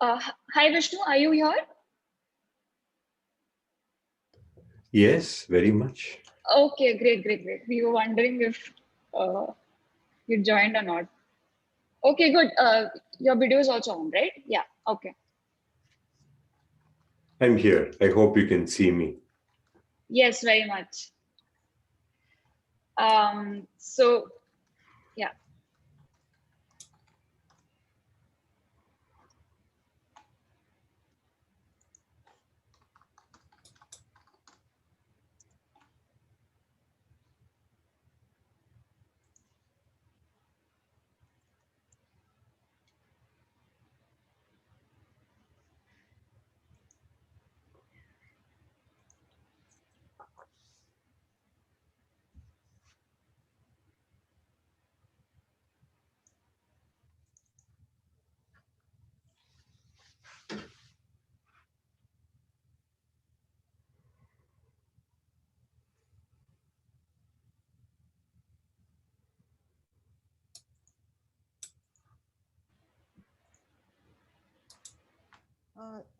Hi Vishnu, are you here? Yes, very much. Okay, great. We were wondering if uh, you joined or not. Okay, good. Your video is also on, right? Yeah, okay. I'm here. I hope you can see me. Yes, very much. So, yeah.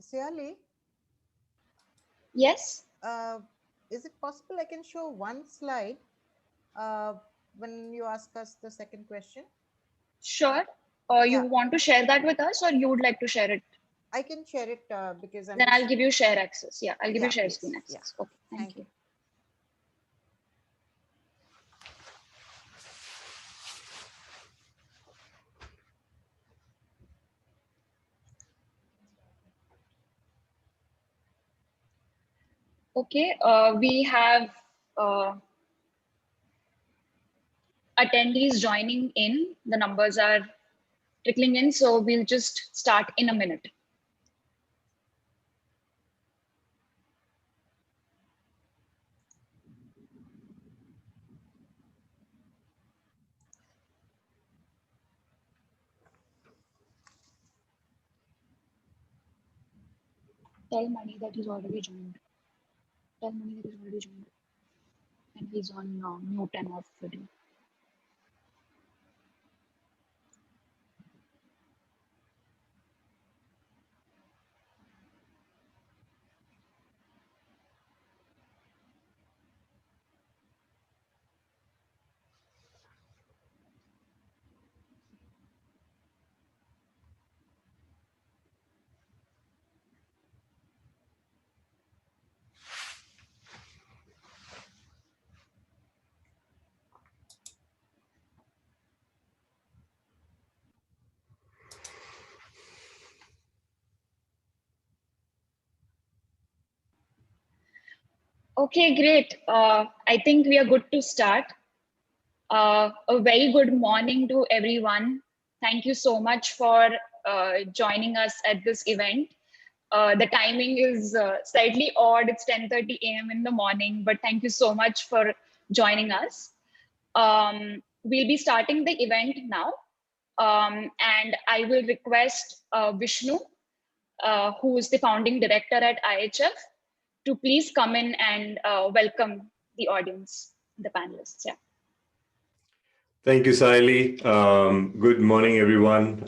Siali, Yes, is it possible I can show one slide uh, when you ask us the second question? sure. Or you Yeah, want to share that with us, or you would like to share it? I can share it because I'm Then I'll just, give you share access. Yeah, I'll give you yeah, share screen please. Yeah, access. Okay, thank thank you. you. Okay, we have uh, attendees joining in. The numbers are trickling in, so we'll just start in a minute. Tell Mani that he's already joined. Tell Mani that he's already joined. And he's on mute and off video. Okay, great. I think we are good to start. A very good morning to everyone. Thank you so much for joining us at this event. The timing is slightly odd. It's 10:30 a.m. in the morning, but thank you so much for joining us. We'll be starting the event now. And I will request Vishnu, who is the founding director at IHF, to please come in and welcome the audience, the panelists. Yeah. Thank you, Saili. Good morning, everyone.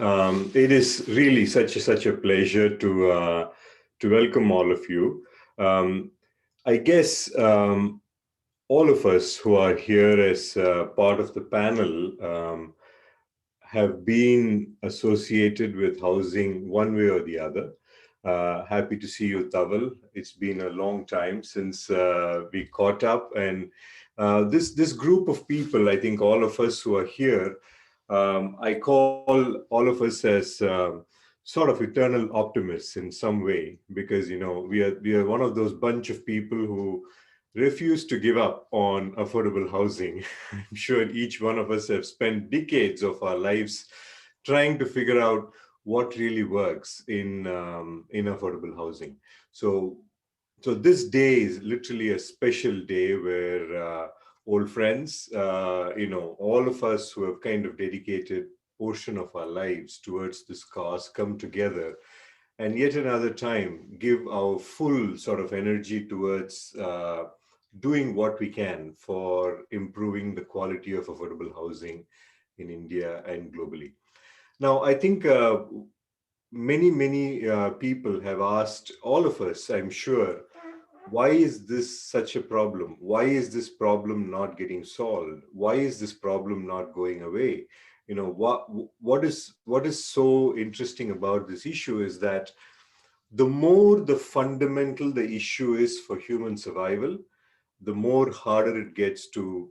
It is really such a pleasure to welcome all of you. I guess all of us who are here as part of the panel have been associated with housing one way or the other. Happy to see you, Taval. It's been a long time since we caught up, and this group of people, I think all of us who are here, I call all of us as sort of eternal optimists in some way, because we are one of those bunch of people who refuse to give up on affordable housing. I'm sure each one of us have spent decades of our lives trying to figure out what really works in affordable housing. So this day is literally a special day where old friends, all of us who have kind of dedicated portion of our lives towards this cause come together and yet another time give our full sort of energy towards doing what we can for improving the quality of affordable housing in India and globally. Now, I think many people have asked all of us, I'm sure, why is this such a problem? Why is this problem not getting solved? Why is this problem not going away? You know, what is so interesting about this issue is that the more the fundamental the issue is for human survival, the more harder it gets to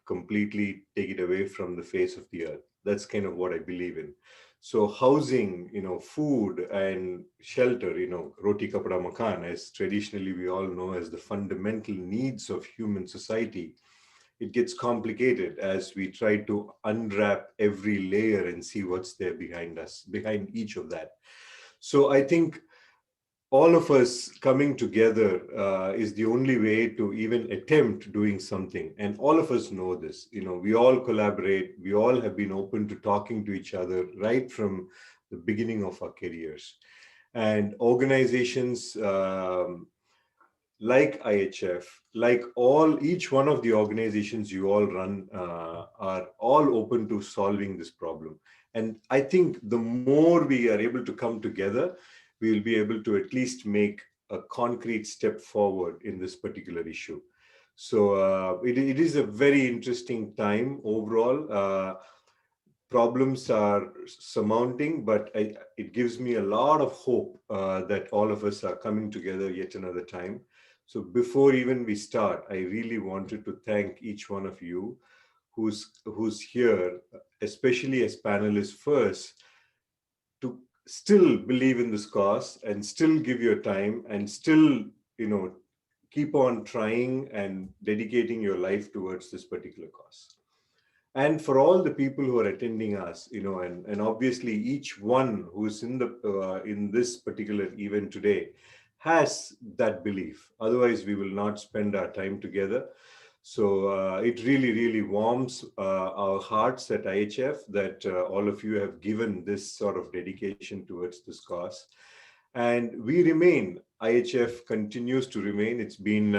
completely take it away from the face of the earth. That's kind of what I believe in. So housing, food and shelter, roti kapda makan, as traditionally we all know as the fundamental needs of human society, it gets complicated as we try to unwrap every layer and see what's there behind us, behind each of that. So I think all of us coming together is the only way to even attempt doing something. And all of us know this. We all collaborate. We all have been open to talking to each other right from the beginning of our careers. And organizations like IHF, like each one of the organizations you all run are all open to solving this problem. And I think the more we are able to come together, we will be able to at least make a concrete step forward in this particular issue. So it is a very interesting time overall. Problems are surmounting, but it gives me a lot of hope that all of us are coming together yet another time. So before even we start, I really wanted to thank each one of you who's here, especially as panelists first, to still believe in this cause and still give your time and still, keep on trying and dedicating your life towards this particular cause. And for all the people who are attending us, and obviously each one who's in this particular event today has that belief. Otherwise, we will not spend our time together. So it really warms our hearts at IHF that all of you have given this sort of dedication towards this cause. And we remain, IHF continues to remain. It's been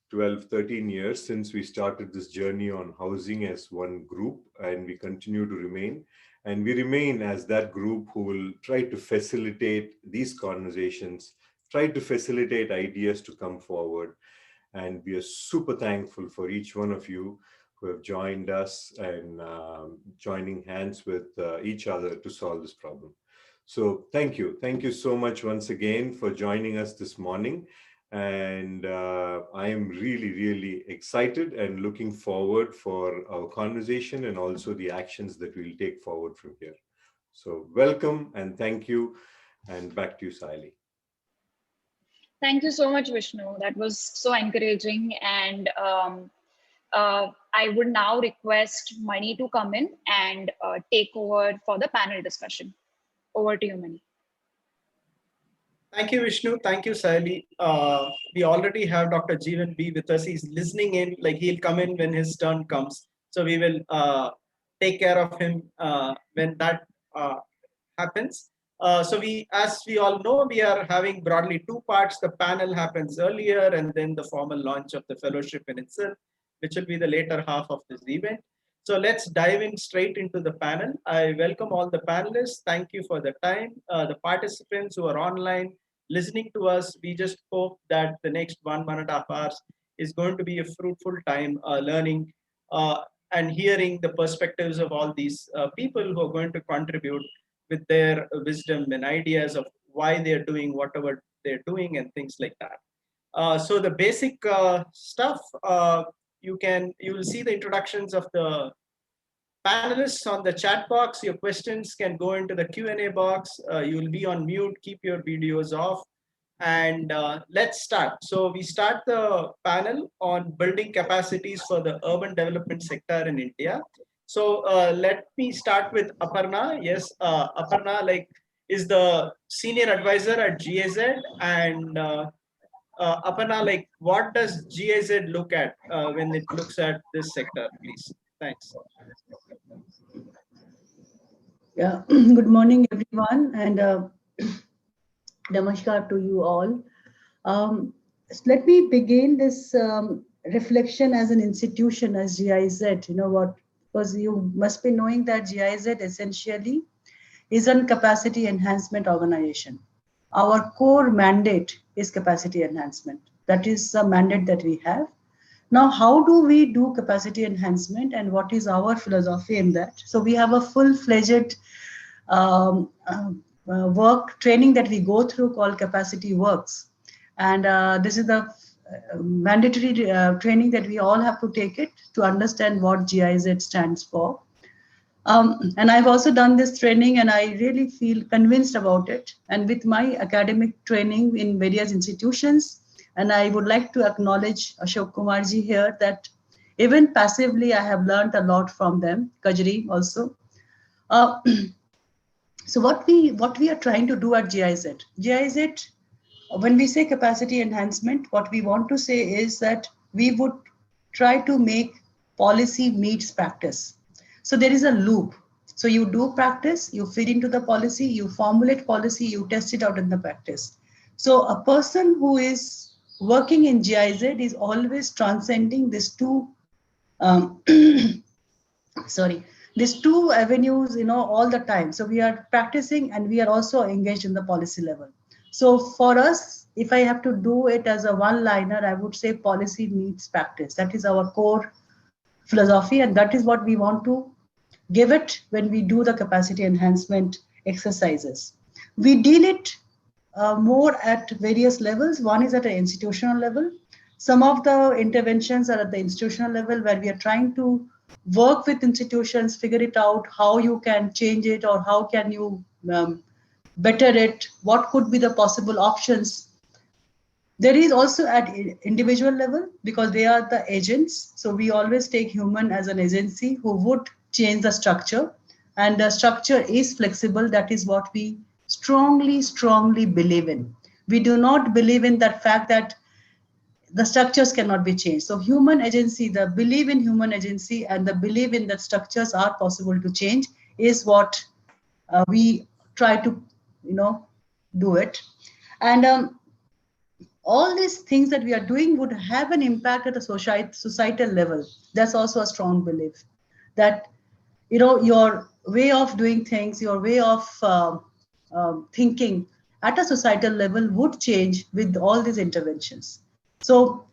12, 13 years since we started this journey on housing as one group, and we continue to remain. And we remain as that group who will try to facilitate these conversations, try to facilitate ideas to come forward. And we are super thankful for each one of you who have joined us and joining hands with each other to solve this problem. So thank you. Thank you so much once again for joining us this morning. And I am really excited and looking forward for our conversation and also the actions that we'll take forward from here. So welcome and thank you. And back to you, Saili. Thank you so much, Vishnu. That was so encouraging. And I would now request Mani to come in and take over for the panel discussion. Over to you, Mani. Thank you, Vishnu. Thank you, Saili. We already have Dr. Jeevan B with us. He's listening in, like he'll come in when his turn comes. So we will take care of him when that happens. So as we all know, we are having broadly two parts. The panel happens earlier and then the formal launch of the fellowship in itself, which will be the later half of this event. So let's dive in straight into the panel. I welcome all the panelists. Thank you for the time. The participants who are online listening to us, we just hope that the next 1.5 hours is going to be a fruitful time learning and hearing the perspectives of all these people who are going to contribute with their wisdom and ideas of why they're doing whatever they're doing and things like that. So the basic stuff, you will see the introductions of the panelists on the chat box. Your questions can go into the Q&A box. You will be on mute, keep your videos off. And let's start. So we start the panel on building capacities for the urban development sector in India. So let me start with Aparna. Yes, Aparna is the senior advisor at GIZ. And Aparna, what does GIZ look at when it looks at this sector, please? Thanks. Yeah, good morning, everyone, and namaskar to you all. Let me begin this reflection as an institution, as GIZ. You know what? Because you must be knowing that GIZ essentially is a capacity enhancement organization. Our core mandate is capacity enhancement. That is the mandate that we have. Now, how do we do capacity enhancement and what is our philosophy in that? So we have a full-fledged work training that we go through called Capacity Works. And this is the mandatory training that we all have to take it to understand what GIZ stands for. And I've also done this training and I really feel convinced about it. And with my academic training in various institutions, and I would like to acknowledge Ashok Kumarji here that even passively, I have learned a lot from them, Kajri also. So what we are trying to do at GIZ, when we say capacity enhancement, what we want to say is that we would try to make policy meets practice. So there is a loop. So you do practice, you fit into the policy, you formulate policy, you test it out in the practice. So a person who is working in GIZ is always transcending these two, these two avenues, all the time. So we are practicing and we are also engaged in the policy level. So for us, if I have to do it as a one-liner, I would say policy meets practice. That is our core philosophy, and that is what we want to give it when we do the capacity enhancement exercises. We deal it more at various levels. One is at an institutional level. Some of the interventions are at the institutional level where we are trying to work with institutions, figure it out, how you can change it or how can you better it, what could be the possible options. There is also at individual level because they are the agents. So we always take human as an agency who would change the structure, and the structure is flexible. That is what we strongly believe in. We do not believe in that fact that the structures cannot be changed. So human agency, the belief in human agency and the belief in that structures are possible to change is what we try to, do it. And all these things that we are doing would have an impact at a societal level. That's also a strong belief that, your way of doing things, your way of thinking at a societal level would change with all these interventions. So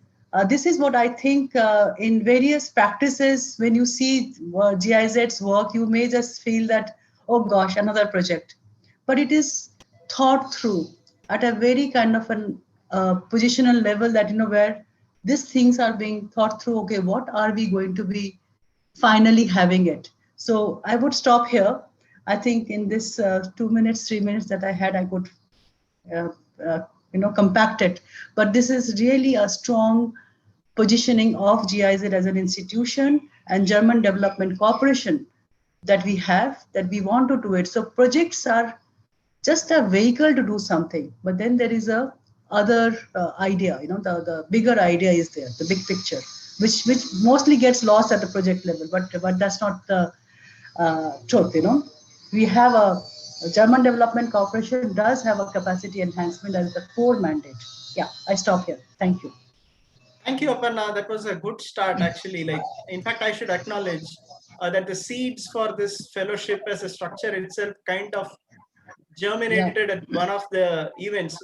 this is what I think in various practices, when you see GIZ's work, you may just feel that, oh gosh, another project. But it is thought through at a very kind of an positional level that, where these things are being thought through. Okay, what are we going to be finally having it? So I would stop here. I think in this 2 minutes, 3 minutes that I had, I could compact it. But this is really a strong positioning of GIZ as an institution and German Development Corporation that we have, that we want to do it. So projects are just a vehicle to do something, but then there is a other idea, the bigger idea is there, the big picture, which mostly gets lost at the project level, but that's not the truth, We have a German Development Corporation does have a capacity enhancement as the core mandate. Yeah, I stop here. Thank you. Thank you, Aparna. That was a good start, actually. In fact, I should acknowledge that the seeds for this fellowship as a structure itself kind of germinated at one of the events.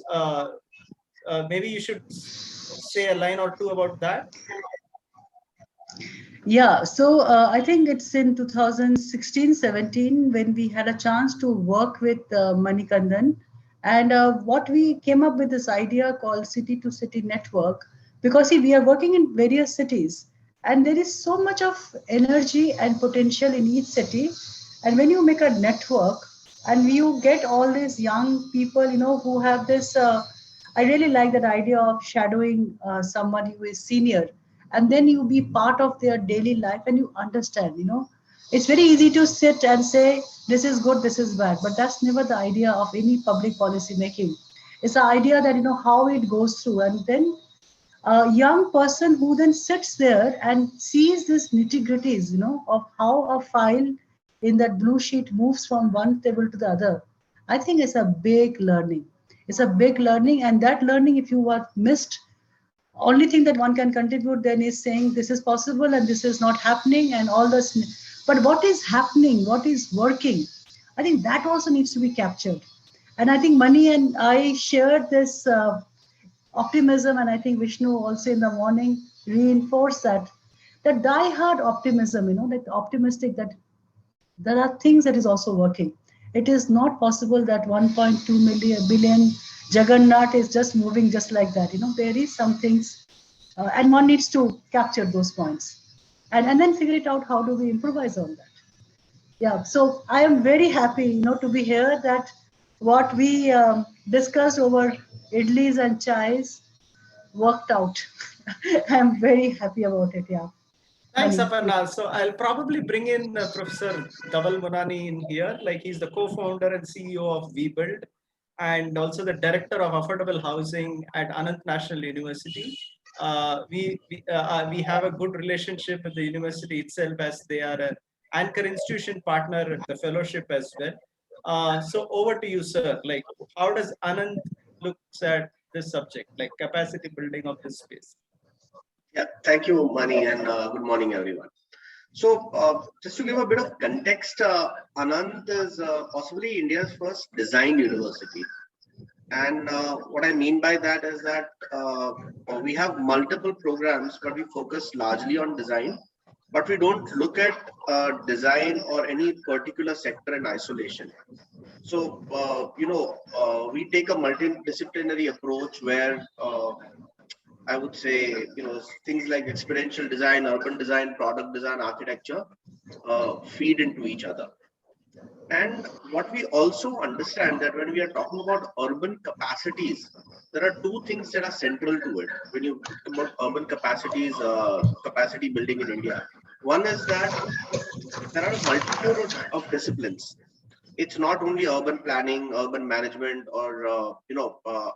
Maybe you should say a line or two about that. Yeah, so I think it's in 2016-17 when we had a chance to work with Manikandan, and what we came up with this idea called city to city network, because we are working in various cities and there is so much of energy and potential in each city, and when you make a network and you get all these young people, who have this, I really like that idea of shadowing someone who is senior, and then you be part of their daily life and you understand, it's very easy to sit and say, this is good, this is bad, but that's never the idea of any public policy making. It's the idea that, how it goes through, and then a young person who then sits there and sees this nitty-gritties, of how a file in that blue sheet moves from one table to the other. I think it's a big learning. It's a big learning, and that learning, if you are missed, only thing that one can contribute then is saying this is possible and this is not happening and all this. But what is happening, what is working, I think that also needs to be captured. And I think Mani and I shared this optimism, and I think Vishnu also in the morning reinforced that die-hard optimism, that optimistic that there are things that is also working. It is not possible that 1.2 billion Jagannath is just moving just like that. There is some things, and one needs to capture those points, and then figure it out. How do we improvise on that? Yeah. So I am very happy, to be here. That what we discussed over idlis and chais worked out. I'm very happy about it. Yeah. Thanks, Mani. Aparna. So I'll probably bring in Professor Dhaval Munani in here. Like, he's the co-founder and CEO of WeBuild, and also the director of affordable housing at Anant National University. We have a good relationship with the university itself, as they are an anchor institution partner at the fellowship as well. So over to you, sir. Like, how does Anant looks at this subject, like capacity building of this space? Yeah, thank you, Mani, and good morning, everyone. So, just to give a bit of context, Anant is possibly India's first design university. And what I mean by that is that we have multiple programs, but we focus largely on design. But we don't look at design or any particular sector in isolation. So, we take a multidisciplinary approach where I would say, things like experiential design, urban design, product design, architecture feed into each other. And what we also understand that when we are talking about urban capacities, there are two things that are central to it. When you talk about urban capacities, capacity building in India, one is that there are a multitude of disciplines. It's not only urban planning, urban management, or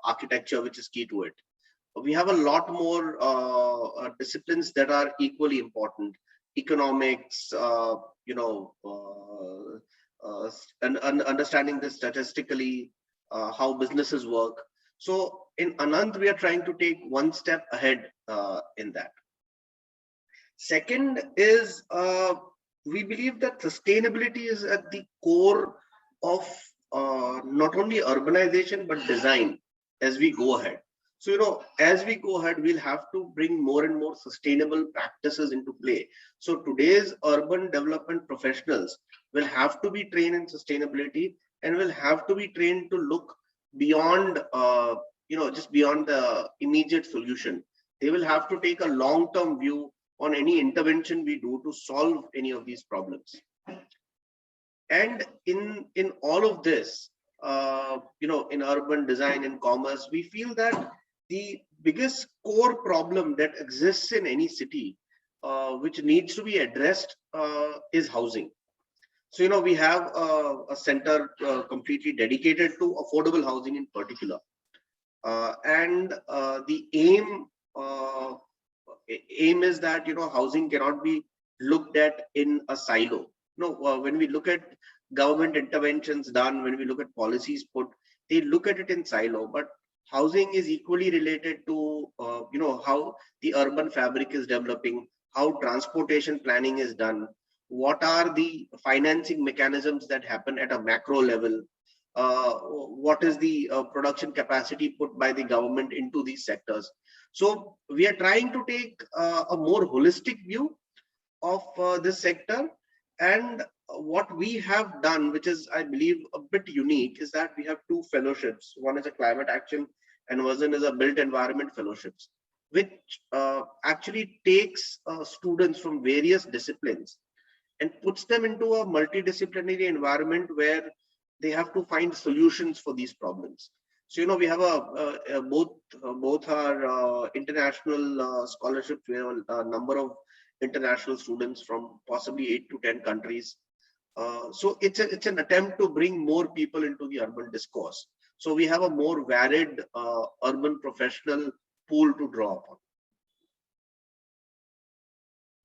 architecture, which is key to it. We have a lot more disciplines that are equally important: economics, and understanding this statistically, how businesses work. So in Anant, we are trying to take one step ahead in that. Second is we believe that sustainability is at the core of not only urbanization but design as we go ahead. So, as we go ahead, we'll have to bring more and more sustainable practices into play. So today's urban development professionals will have to be trained in sustainability and will have to be trained to look beyond, just beyond the immediate solution. They will have to take a long-term view on any intervention we do to solve any of these problems. And in all of this, in urban design and commerce, we feel that the biggest core problem that exists in any city, which needs to be addressed, is housing. So, we have a center completely dedicated to affordable housing in particular. And the aim is that, housing cannot be looked at in a silo. When we look at government interventions done, when we look at policies put, they look at it in silo, but housing is equally related to, how the urban fabric is developing, how transportation planning is done, what are the financing mechanisms that happen at a macro level, what is the production capacity put by the government into these sectors. So we are trying to take a more holistic view of this sector. And what we have done, which is, I believe, a bit unique, is that we have two fellowships. One is a climate action and one is a built environment fellowships, which actually takes students from various disciplines and puts them into a multidisciplinary environment where they have to find solutions for these problems. So, we have both are international scholarships. We have a number of international students from possibly 8 to 10 countries. So it's an attempt to bring more people into the urban discourse. So we have a more varied urban professional pool to draw upon.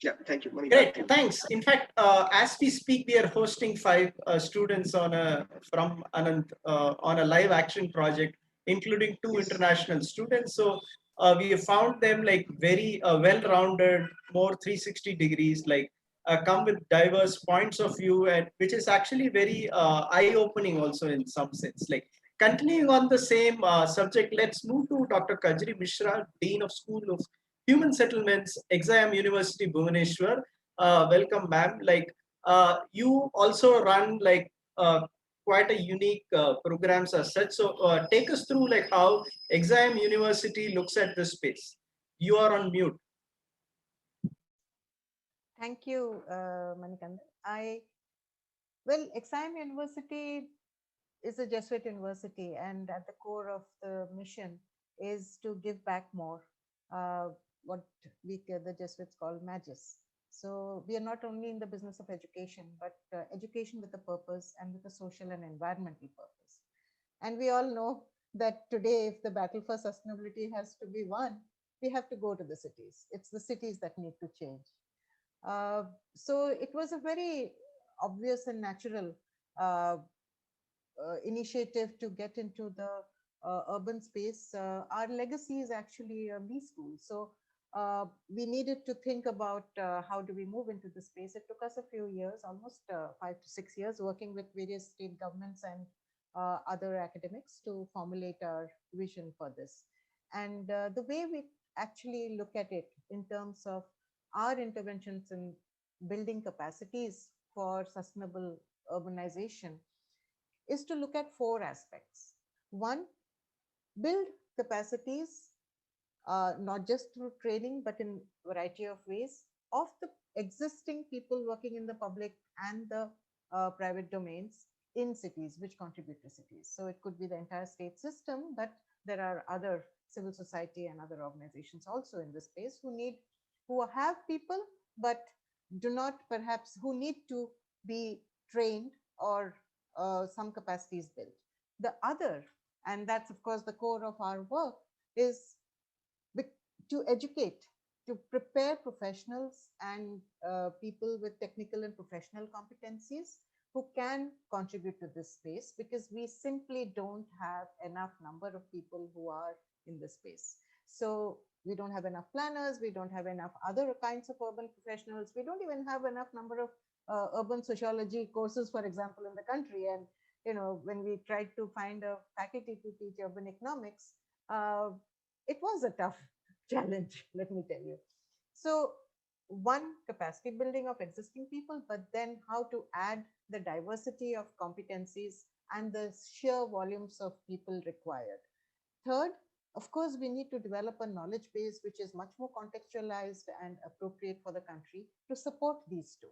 Yeah, thank you. Mani, Great, thanks. In fact, as we speak, we are hosting 5 students from Anant on a live action project, including 2 international students. So we have found them like very well-rounded, more 360 degrees, like come with diverse points of view, and which is actually very eye-opening also in some sense. Like continuing on the same subject, let's move to Dr. Kajri Mishra, Dean of School of Human Settlements, Exam University, Bhubaneswar. Welcome, ma'am. Like you also run like quite a unique programs as such. So take us through like how Exam University looks at this space. You are on mute. Thank you, Manikandan. Well, Exam University is a Jesuit university, and at the core of the mission is to give back more, what the Jesuits call magis. So we are not only in the business of education, but education with a purpose and with a social and environmental purpose. And we all know that today, if the battle for sustainability has to be won, we have to go to the cities. It's the cities that need to change. So it was a very obvious and natural initiative to get into the urban space. Our legacy is actually a B school. So we needed to think about how do we move into the space. It took us a few years, almost 5 to 6 years, working with various state governments and other academics to formulate our vision for this. And the way we actually look at it in terms of our interventions in building capacities for sustainable urbanization is to look at 4 aspects. One, build capacities, not just through training, but in a variety of ways, of the existing people working in the public and the private domains in cities, which contribute to cities. So it could be the entire state system, but there are other civil society and other organizations also in this space who have people, but do not perhaps, who need to be trained or some capacities built. The other, and that's of course the core of our work, is to educate, to prepare professionals and people with technical and professional competencies who can contribute to this space, because we simply don't have enough number of people who are in this space. So we don't have enough planners, we don't have enough other kinds of urban professionals, we don't even have enough number of urban sociology courses, for example, in the country. And when we tried to find a faculty to teach urban economics, it was a tough challenge, let me tell you. So one, capacity building of existing people, but then how to add the diversity of competencies and the sheer volumes of people required. Third, of course, we need to develop a knowledge base which is much more contextualized and appropriate for the country to support these two.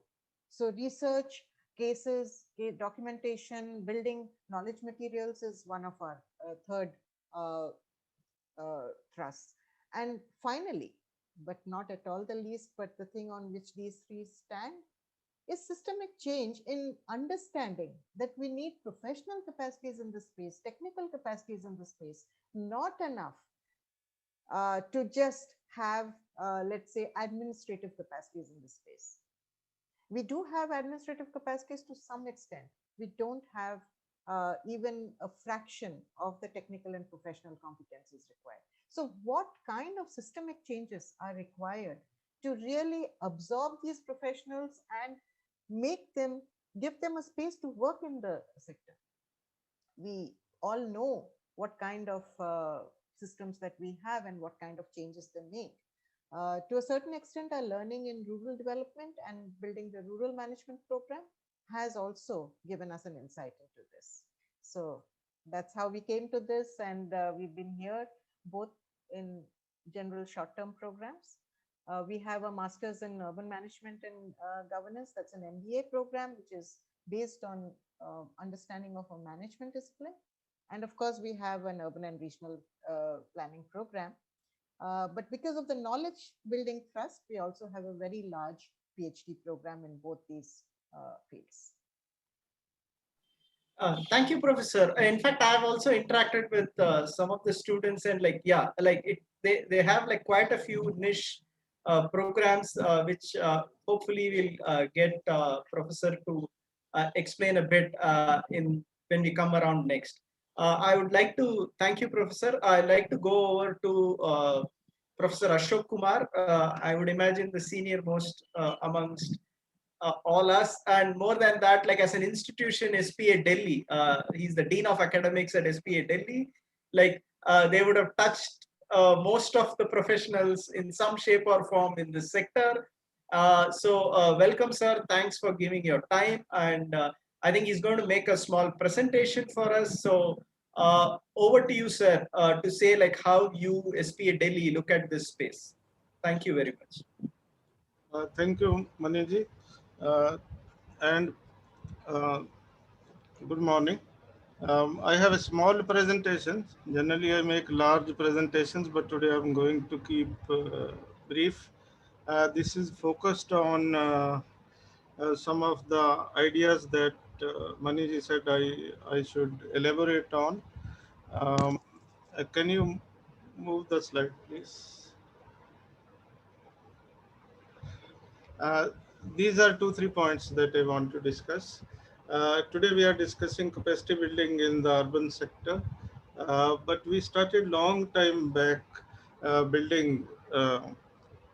So research, cases, documentation, building knowledge materials is one of our third thrusts. And finally, but not at all the least, but the thing on which these 3 stand, is systemic change in understanding that we need professional capacities in the space, technical capacities in the space, not enough to just have, let's say, administrative capacities in the space. We do have administrative capacities to some extent. We don't have even a fraction of the technical and professional competencies required. So what kind of systemic changes are required to really absorb these professionals and give them a space to work in the sector? We all know what kind of systems that we have and what kind of changes they make. To a certain extent, our learning in rural development and building the rural management program has also given us an insight into this. So that's how we came to this, and we've been here both in general short-term programs. We have a master's in urban management and governance. That's an MBA program, which is based on understanding of a management discipline. And of course, we have an urban and regional planning program. But because of the knowledge building thrust, we also have a very large PhD program in both these fields. Thank you, Professor. In fact, I've also interacted with some of the students, and they have like quite a few niche programs, which hopefully will get Professor to explain a bit when we come around next. I would like to thank you, Professor. I'd like to go over to Professor Ashok Kumar. I would imagine the senior most amongst all us, and more than that, like as an institution, SPA Delhi, he's the Dean of Academics at SPA Delhi. Like they would have touched most of the professionals in some shape or form in this sector. Welcome, sir. Thanks for giving your time. And I think he's going to make a small presentation for us. So over to you, sir, to say like how you, SPA Delhi, look at this space. Thank you very much. Thank you, Maniji. And good morning. I have a small presentation. Generally, I make large presentations, but today I'm going to keep brief. This is focused on some of the ideas that Maniji said I should elaborate on. Can you move the slide, please? These are 2-3 points that I want to discuss. Today we are discussing capacity building in the urban sector, but we started long time back building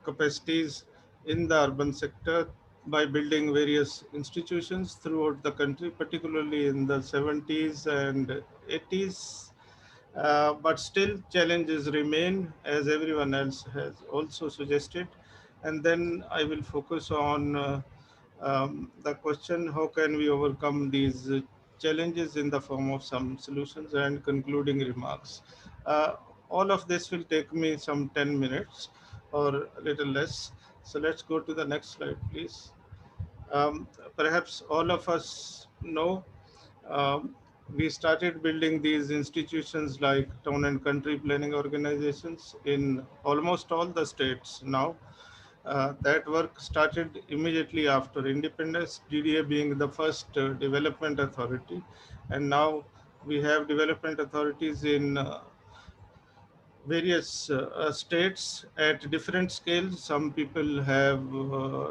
capacities in the urban sector by building various institutions throughout the country, particularly in the 70s and 80s. But still challenges remain, as everyone else has also suggested. And then I will focus on the question, how can we overcome these challenges in the form of some solutions and concluding remarks. All of this will take me some 10 minutes or a little less. So let's go to the next slide, please. Perhaps all of us know we started building these institutions like town and country planning organizations in almost all the states now. That work started immediately after independence, DDA being the first development authority. And now we have development authorities in various states at different scales. Some people have,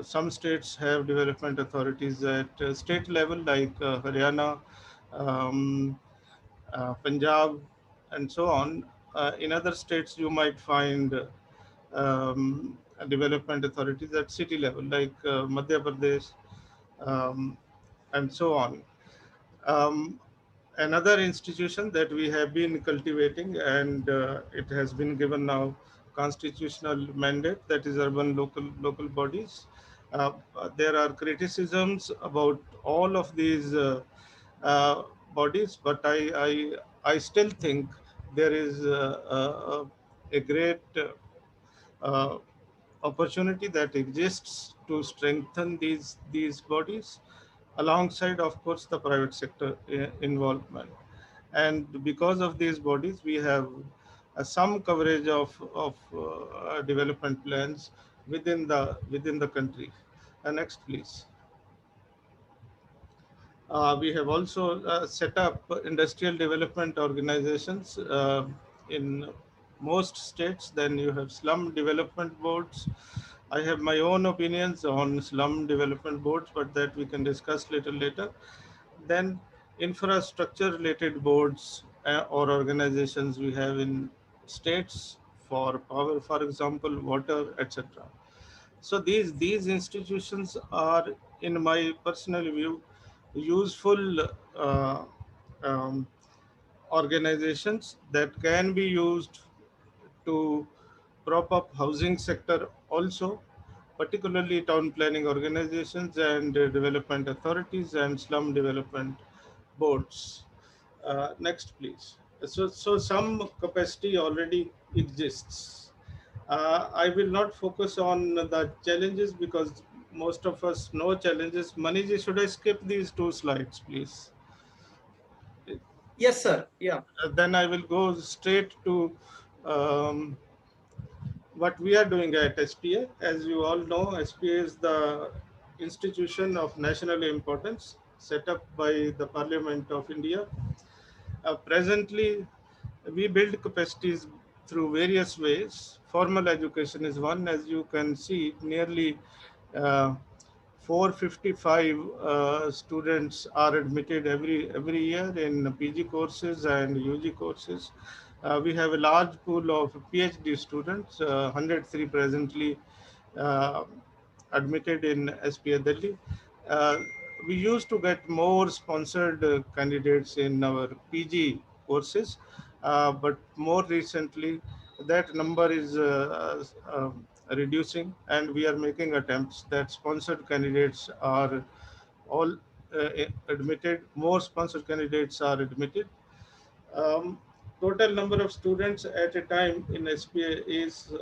some states have development authorities at state level like Haryana, Punjab, and so on. In other states, you might find development authorities at city level like Madhya Pradesh, and so on. Another institution that we have been cultivating, and it has been given now constitutional mandate, that is urban local bodies. There are criticisms about all of these bodies, but I still think there is a great opportunity that exists to strengthen these bodies, alongside, of course, the private sector involvement. And because of these bodies, we have some coverage of development plans within the country. Next, please. We have also set up industrial development organizations in most states. Then you have slum development boards. I have my own opinions on slum development boards, but that we can discuss little later. Then infrastructure related boards or organizations we have in states for power, for example, water, etc. So these institutions are, in my personal view, useful organizations that can be used to prop up housing sector also, particularly town planning organizations and development authorities and slum development boards. Next, please. So some capacity already exists. I will not focus on the challenges because most of us know challenges. Maniji, should I skip these 2 slides, please? Yes, sir. Yeah. Then I will go straight to what we are doing at SPA. As you all know, SPA is the institution of national importance set up by the Parliament of India. Presently, we build capacities through various ways. Formal education is one. As you can see, nearly 455 students are admitted every year in PG courses and UG courses. We have a large pool of PhD students, 103 presently admitted in SPA Delhi. Uh, we used to get more sponsored candidates in our PG courses, but more recently that number is reducing, and we are making attempts that sponsored candidates are all admitted. More sponsored candidates are admitted. Um, Total number of students at a time in SPA is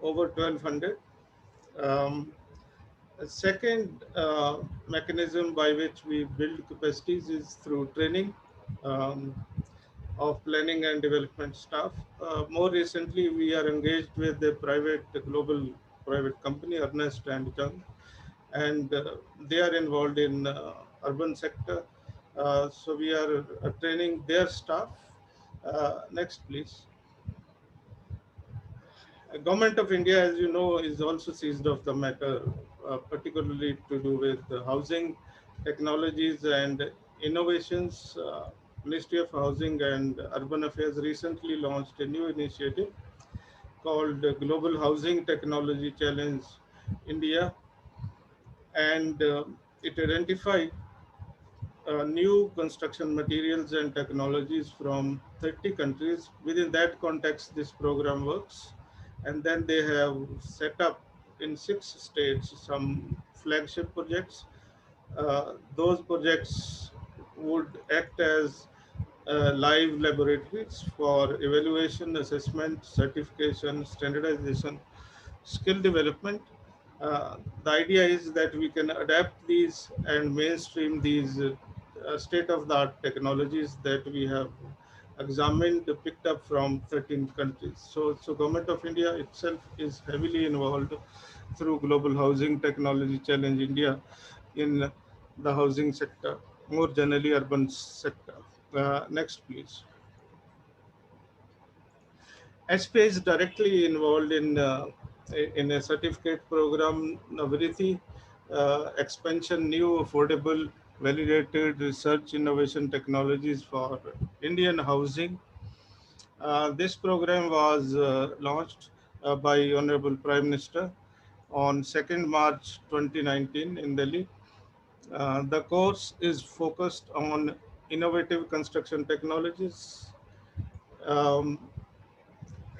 over 1200. Um, a second mechanism by which we build capacities is through training um, of planning and development staff. More recently, we are engaged with a global private company, Ernest and Young, and they are involved in urban sector. So we are training their staff. Next, please. Government of India, as you know, is also seized of the matter, particularly to do with housing technologies and innovations. Ministry of Housing and Urban Affairs recently launched a new initiative called Global Housing Technology Challenge India, and it identified new construction materials and technologies from 30 countries. Within that context, this program works. And then they have set up in 6 states some flagship projects. Those projects would act as live laboratories for evaluation, assessment, certification, standardization, skill development. The idea is that we can adapt these and mainstream these state-of-the-art technologies that we have examined, picked up from 13 countries. So Government of India itself is heavily involved through Global Housing Technology Challenge India in the housing sector, more generally urban sector. Next, please. SPA is directly involved in a certificate program, Navrithi, expansion, new affordable validated research innovation technologies for Indian housing. This program was launched by Honorable Prime Minister on 2nd March 2019 in Delhi. The course is focused on innovative construction technologies, um,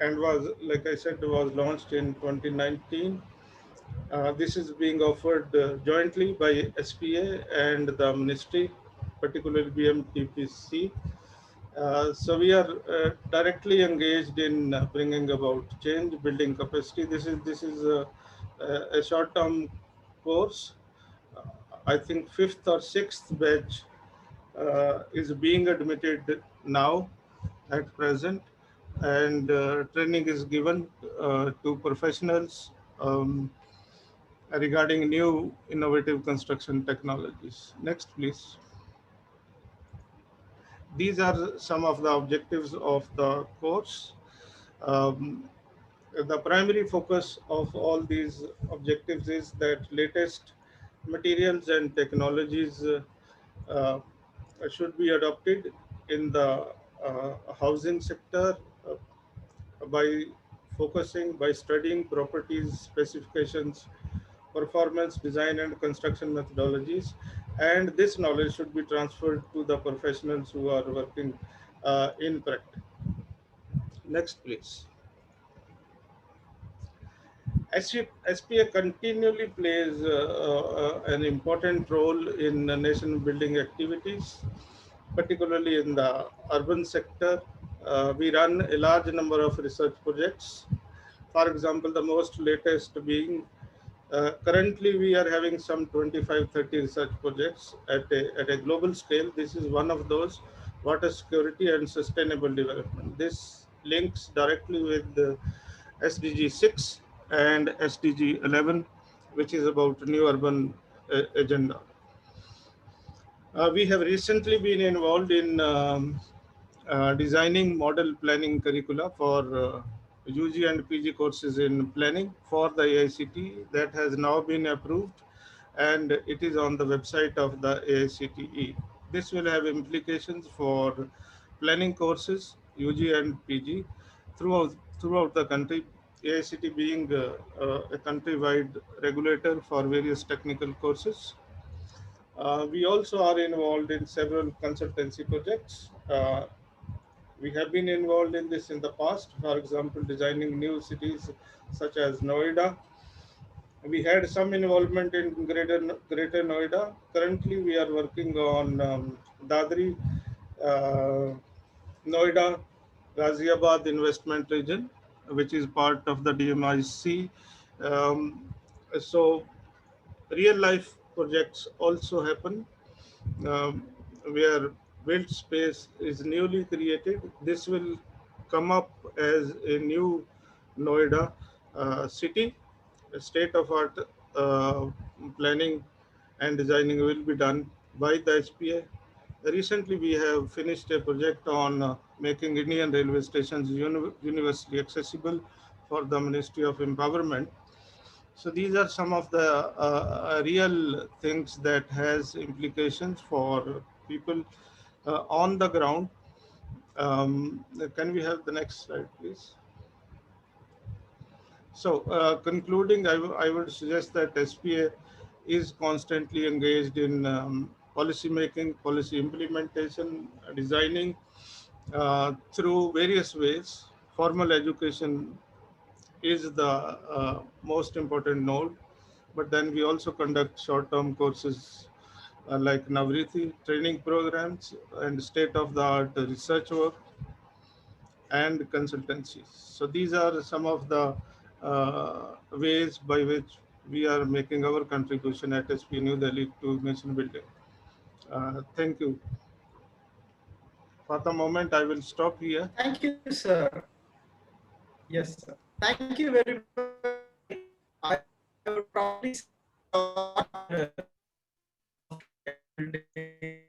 and was, like I said, was launched in 2019. This is being offered jointly by SPA and the ministry, particularly BMTPC. So we are directly engaged in bringing about change, building capacity. This is a short-term course. I think 5th or 6th batch is being admitted now at present, and training is given to professionals regarding new innovative construction technologies. Next, please. These are some of the objectives of the course. Um, the primary focus of all these objectives is that latest materials and technologies uh, should be adopted in the housing sector by by studying properties, specifications, performance, design, and construction methodologies. And this knowledge should be transferred to the professionals who are working in practice. Next, please. SPA continually plays an important role in nation building activities, particularly in the urban sector. We run a large number of research projects. For example, the most latest being currently we are having some 25-30 research projects at a global scale. This is one of those: water security and sustainable development. This links directly with the SDG 6 and SDG 11, which is about new urban agenda. We have recently been involved in designing model planning curricula for UG and PG courses in planning for the AICTE. That has now been approved, and it is on the website of the AICTE. This will have implications for planning courses, UG and PG, throughout the country. AICT being a countrywide regulator for various technical courses. We also are involved in several consultancy projects. We have been involved in this in the past, for example, designing new cities such as Noida. We had some involvement in Greater Noida. Currently, we are working on Dadri, Noida, Ghaziabad investment region, which is part of the DMIC. So real life projects also happen where built space is newly created. This will come up as a new Noida city. State-of-art planning and designing will be done by the SPA. Recently, we have finished a project on making Indian railway stations universally accessible for the Ministry of Empowerment. So these are some of the real things that has implications for people on the ground. Can we have the next slide, please? So concluding, I would suggest that SPA is constantly engaged in policy making, policy implementation, designing through various ways. Formal education is the most important node, but then we also conduct short-term courses like Navriti training programs and state-of-the-art research work and consultancies. So these are some of the ways by which we are making our contribution at SP New Delhi to nation building. Thank you. For the moment, I will stop here. Thank you, sir. Yes, sir. Thank you very much. I would probably say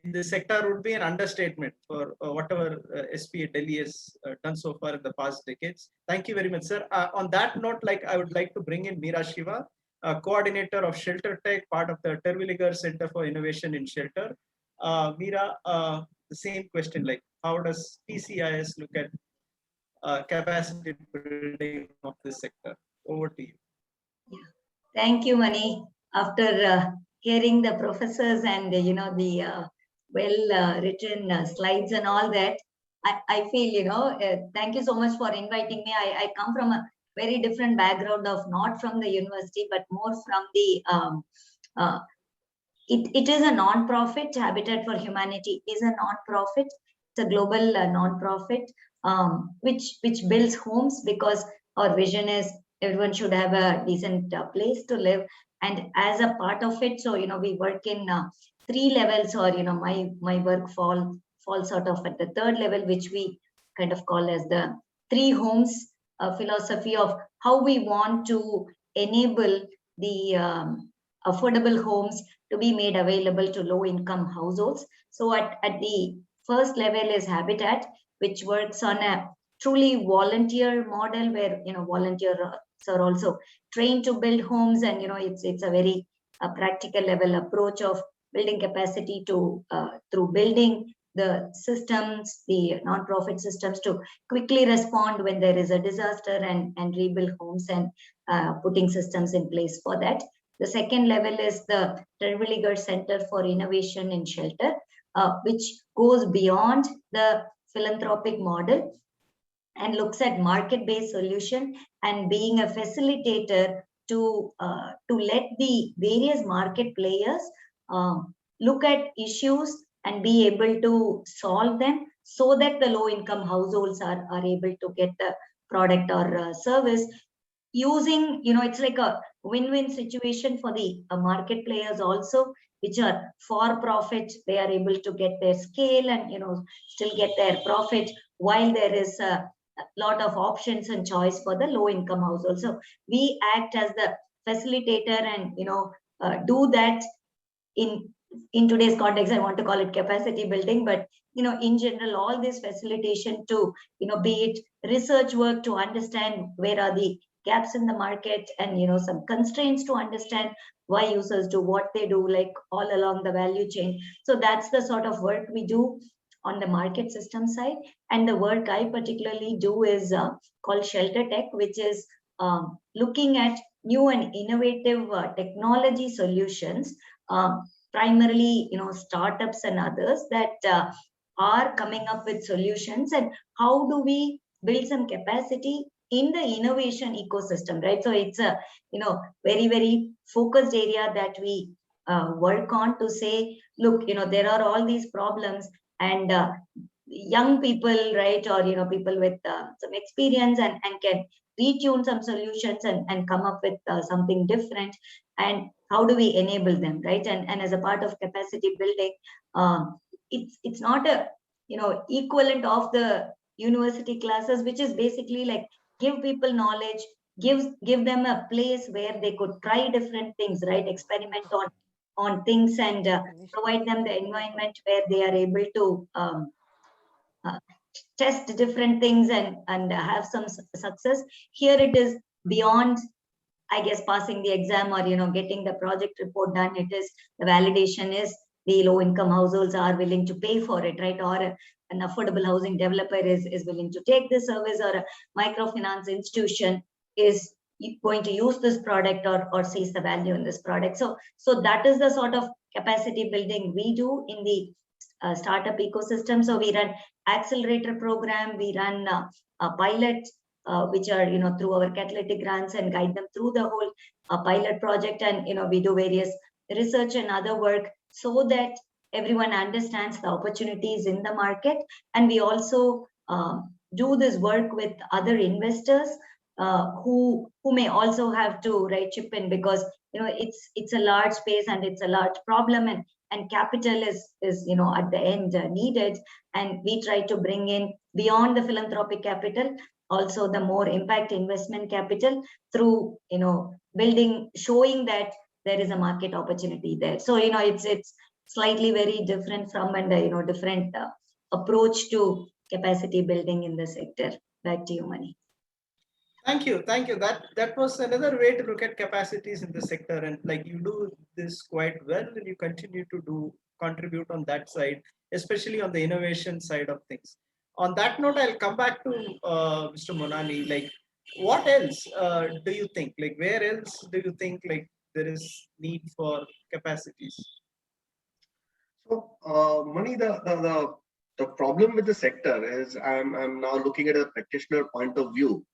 in this sector would be an understatement for whatever SPA Delhi has done so far in the past decades. Thank you very much, sir. On that note, I would like to bring in Meera Shiva, coordinator of Shelter Tech, part of the Terwilliger Center for Innovation in Shelter. Meera, the same question, like how does PCIS look at capacity building of this sector? Over to you. Yeah. Thank you, Mani. After hearing the professors and the well written slides and all that, I feel thank you so much for inviting me. I come from a very different background of not from the university but more from the it is a non-profit. Habitat for Humanity is a non-profit. It's a global non-profit which builds homes, because our vision is everyone should have a decent place to live. And as a part of it, so we work in 3 levels, or my work falls sort of at the 3rd level, which we kind of call as the 3 homes philosophy of how we want to enable the affordable homes to be made available to low-income households. So at the 1st level is Habitat, which works on a truly volunteer model where volunteers are also trained to build homes, and it's a very practical level approach of building capacity to through building the systems, the non-profit systems, to quickly respond when there is a disaster and rebuild homes and putting systems in place for that. The 2nd level is the Terwilliger Center for Innovation in Shelter, which goes beyond the philanthropic model and looks at market-based solution and being a facilitator to let the various market players look at issues and be able to solve them, so that the low-income households are able to get the product or service using, it's like a win-win situation for the market players also, which are for profit. They are able to get their scale and still get their profit, while there is a lot of options and choice for the low-income households. So we act as the facilitator and do that in today's context. I want to call it capacity building, but in general, all this facilitation to be it research work to understand where are the gaps in the market, and some constraints to understand why users do what they do, like all along the value chain. So that's the sort of work we do on the market system side. And the work I particularly do is called Shelter Tech, which is looking at new and innovative technology solutions, primarily, startups and others that are coming up with solutions, and how do we build some capacity in the innovation ecosystem, right? So it's a, very, very focused area that we work on to say, look, there are all these problems, and young people, right, or people with some experience and can retune some solutions and come up with something different, and how do we enable them, right? And as a part of capacity building, it's not a equivalent of the university classes, which is basically like give people knowledge, give them a place where they could try different things, right? Experiment on things, and provide them the environment where they are able to uh, test different things and have some success. Here it is beyond, I guess, passing the exam or getting the project report done. It is the validation is the low income households are willing to pay for it, right? Or an affordable housing developer is willing to take this service, or a microfinance institution is going to use this product or sees the value in this product. So that is the sort of capacity building we do in the startup ecosystem. So we run accelerator program, we run a pilot, which are through our catalytic grants, and guide them through the whole pilot project, and we do various research and other work so that everyone understands the opportunities in the market. And we also do this work with other investors who may also have to chip in, because it's a large space and it's a large problem, and capital is at the end needed, and we try to bring in beyond the philanthropic capital also the more impact investment capital through building, showing that there is a market opportunity there. So it's slightly very different from, and different approach to capacity building in the sector. Back to you, Mani. Thank you. That was another way to look at capacities in the sector, and like you do this quite well, and you continue to contribute on that side, especially on the innovation side of things. On that note, I'll come back to Mr. Monani. Like, what else do you think? Like, where else do you think like there is need for capacities? So, Mani, the problem with the sector is, I'm now looking at a practitioner point of view,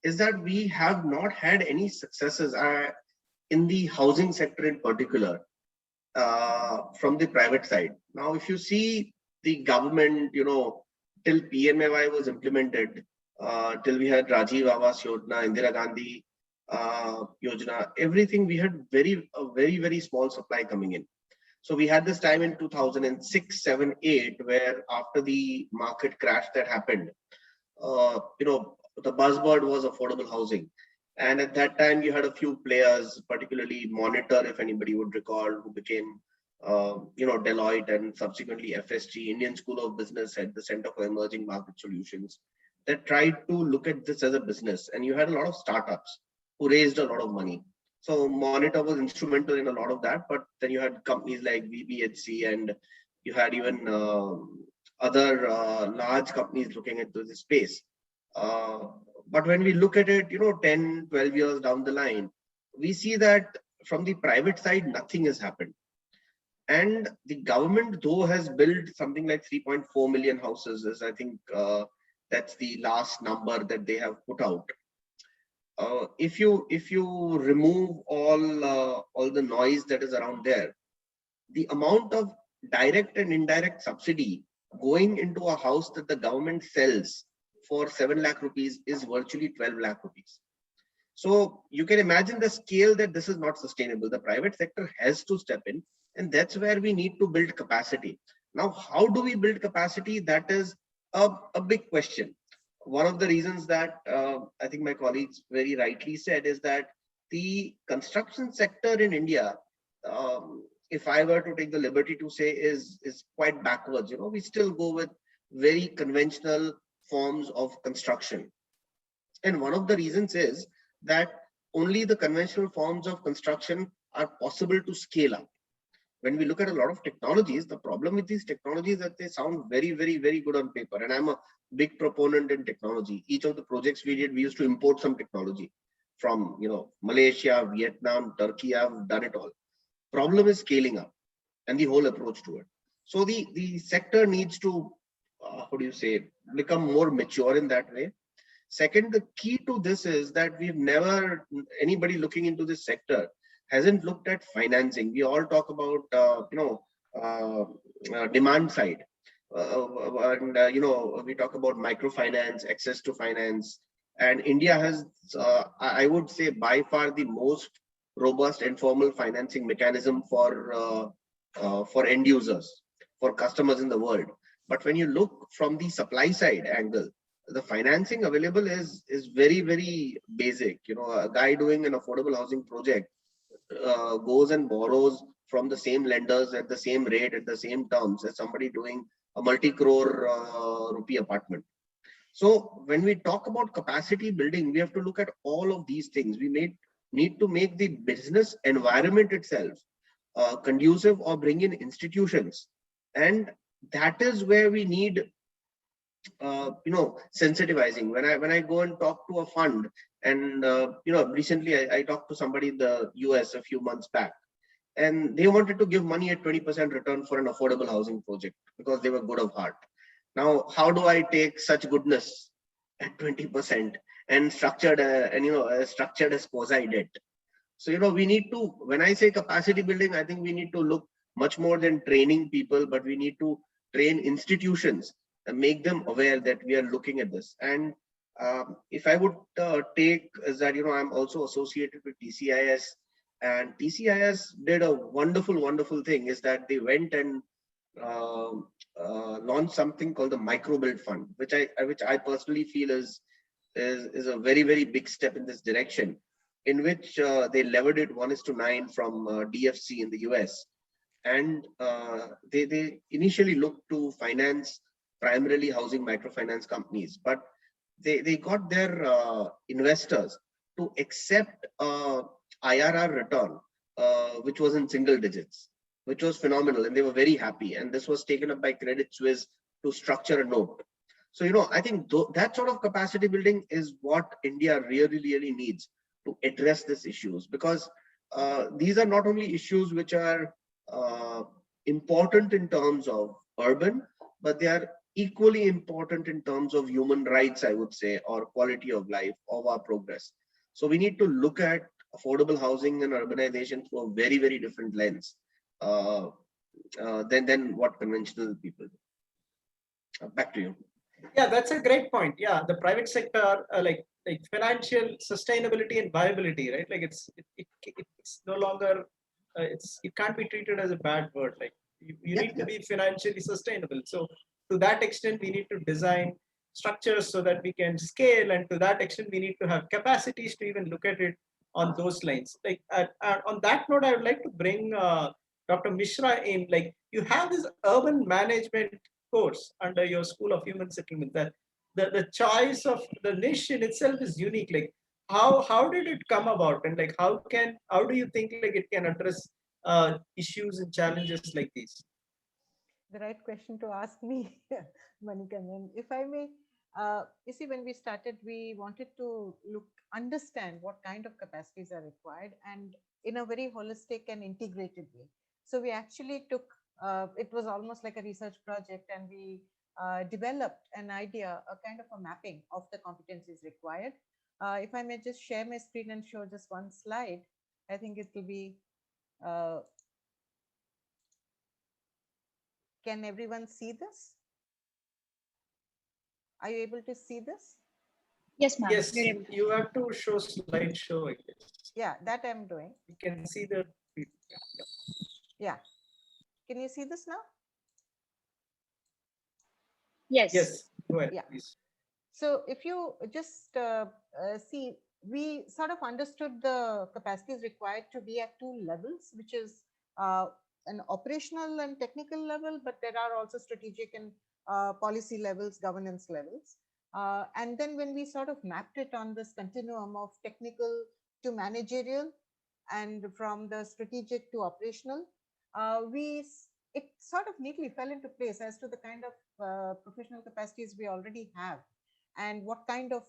is that we have not had any successes in the housing sector in particular from the private side. Now, if you see the government, till PMAY was implemented, till we had Rajiv Awas Yojana, Indira Gandhi Yojana, everything, we had a very, very small supply coming in. So we had this time in 2006, 7, 8, where after the market crash that happened, the buzzword was affordable housing. And at that time, you had a few players, particularly Monitor, if anybody would recall, who became, Deloitte, and subsequently FSG, Indian School of Business, at the Center for Emerging Market Solutions, that tried to look at this as a business. And you had a lot of startups who raised a lot of money. So Monitor was instrumental in a lot of that. But then you had companies like VBHC, and you had even other large companies looking into this space. But when we look at it, 10, 12 years down the line, we see that from the private side, nothing has happened. And the government, though, has built something like 3.4 million houses, is I think that's the last number that they have put out. If you remove all the noise that is around there, the amount of direct and indirect subsidy going into a house that the government sells for 7 lakh rupees is virtually 12 lakh rupees. So you can imagine the scale that this is not sustainable. The private sector has to step in, and that's where we need to build capacity. Now, how do we build capacity? That is a big question. One of the reasons that I think my colleagues very rightly said is that the construction sector in India, if I were to take the liberty to say, is quite backwards. We still go with very conventional forms of construction. And one of the reasons is that only the conventional forms of construction are possible to scale up. When we look at a lot of technologies, the problem with these technologies is that they sound very, very, very good on paper. And I'm a big proponent in technology. Each of the projects we did, we used to import some technology. from Malaysia, Vietnam, Turkey have done it all. Problem is scaling up and the whole approach to it. So the sector needs to become more mature in that way. Second, the key to this is that anybody looking into this sector hasn't looked at financing. We all talk about demand side, and we talk about microfinance, access to finance, and India has I would say by far the most robust informal financing mechanism for end users, for customers in the world. But when you look from the supply side angle, the financing available is very, very basic. A guy doing an affordable housing project goes and borrows from the same lenders at the same rate, at the same terms as somebody doing a multi-crore rupee apartment. So when we talk about capacity building, we have to look at all of these things. We need to make the business environment itself conducive, or bring in institutions, and that is where we need sensitizing. When I go and talk to a fund, and recently I talked to somebody in the US a few months back, and they wanted to give money at 20% return for an affordable housing project because they were good of heart. Now, how do I take such goodness at 20% and structured as quasi debt? So we need to, when I say capacity building, I think we need to look much more than training people, but we need to train institutions and make them aware that we are looking at this. And if I would take as that, I'm also associated with TCIS, and TCIS did a wonderful thing, is that they went and launched something called the Micro Build Fund, which I personally feel is a very, very big step in this direction, in which they levered it 1:9 from DFC in the US. And they initially looked to finance primarily housing microfinance companies, but they got their investors to accept IRR return, which was in single digits, which was phenomenal, and they were very happy. And this was taken up by Credit Suisse to structure a note. So I think that sort of capacity building is what India really needs to address these issues, because these are not only issues which are important in terms of urban, but they are equally important in terms of human rights, I would say, or quality of life, of our progress. So we need to look at affordable housing and urbanization through a very, very different lens than what conventional people do. Back to you. Yeah, that's a great point. Yeah, the private sector, like financial sustainability and viability, right? Like it's no longer it can't be treated as a bad word. Like you need to be financially sustainable. So to that extent, we need to design structures so that we can scale, and to that extent, we need to have capacities to even look at it on those lines. Like on that note, I would like to bring Dr. Mishra in. Like you have this urban management course under your School of Human Settlement. That the choice of the niche in itself is unique. Like how did it come about, and like how do you think like it can address issues and challenges like these? The right question to ask me, Manikandan. If I may, you see, when we started, we wanted to understand what kind of capacities are required, and in a very holistic and integrated way. So we actually took, it was almost like a research project, and we developed an idea, a kind of a mapping of the competencies required. If I may just share my screen and show just one slide, I think it will be, can everyone see this? Are you able to see this? Yes, ma'am. Yes, you have to show slideshow, I guess. Yeah, that I'm doing. You can see the. Yeah. Can you see this now? Yes. Yes, go ahead, yeah. Please. So if you just see, we sort of understood the capacities required to be at two levels, which is an operational and technical level, but there are also strategic and policy levels, governance levels. And then when we sort of mapped it on this continuum of technical to managerial and from the strategic to operational, it sort of neatly fell into place as to the kind of professional capacities we already have and what kind of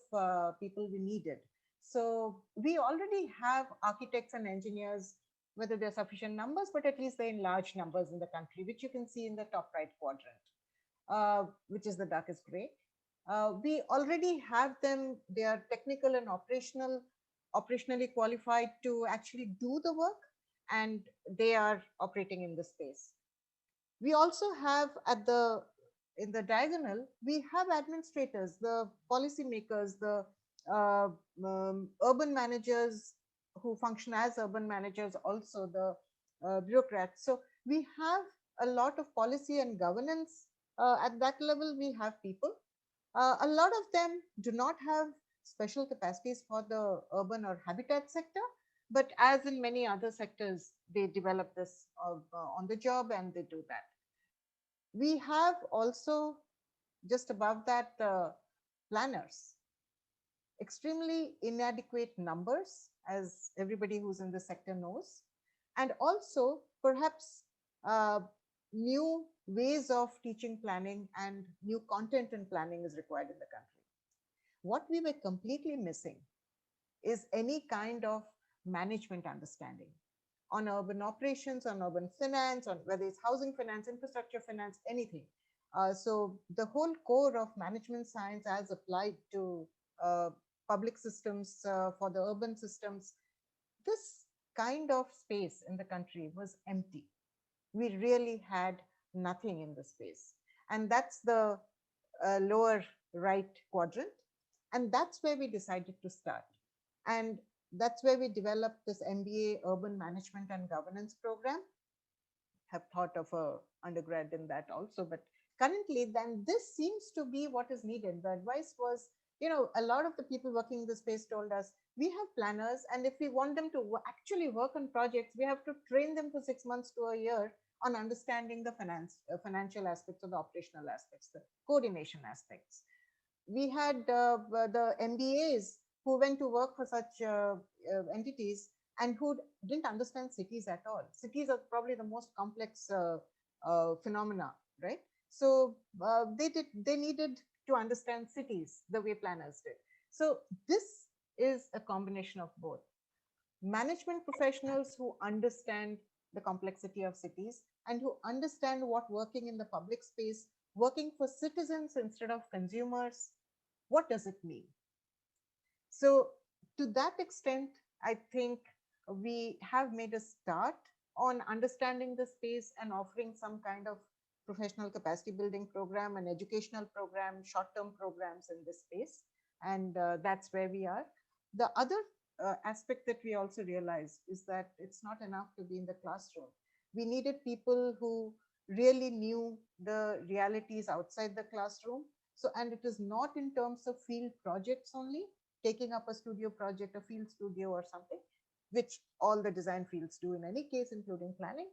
people we needed. So we already have architects and engineers, whether they're sufficient numbers, but at least they're in large numbers in the country, which you can see in the top right quadrant, which is the darkest gray. We already have them. They are technical and operationally qualified to actually do the work, and they are operating in the space. We also have in the diagonal, we have administrators, the policymakers, the urban managers who function as urban managers, also the bureaucrats. So we have a lot of policy and governance at that level. We have people. A lot of them do not have special capacities for the urban or habitat sector, but as in many other sectors, they develop this on the job, and they do that. We have also, just above that, planners. Extremely inadequate numbers, as everybody who's in the sector knows, and also perhaps new ways of teaching planning and new content in planning is required in the country. What we were completely missing is any kind of management understanding on urban operations, on urban finance, on whether it's housing finance, infrastructure finance, anything. So the whole core of management science as applied to public systems for the urban systems, this kind of space in the country was empty. We really had nothing in the space. And that's the lower right quadrant. And that's where we decided to start. And that's where we developed this MBA Urban Management and Governance program. Have thought of a undergrad in that also, but currently then this seems to be what is needed. The advice was, a lot of the people working in the space told us, we have planners, and if we want them to actually work on projects, we have to train them for 6 months to a year on understanding the financial aspects or the operational aspects, the coordination aspects. We had the MBAs who went to work for such entities and who didn't understand cities at all. Cities are probably the most complex phenomena, right? So they needed to understand cities the way planners did. So this is a combination of both. Management professionals who understand the complexity of cities and who understand what working in the public space, working for citizens instead of consumers, what does it mean? So to that extent, I think we have made a start on understanding the space and offering some kind of professional capacity building program and educational program, short-term programs in this space. And that's where we are. The other aspect that we also realized is that it's not enough to be in the classroom. We needed people who really knew the realities outside the classroom. So, and it is not in terms of field projects only, taking up a studio project, a field studio or something, which all the design fields do in any case, including planning,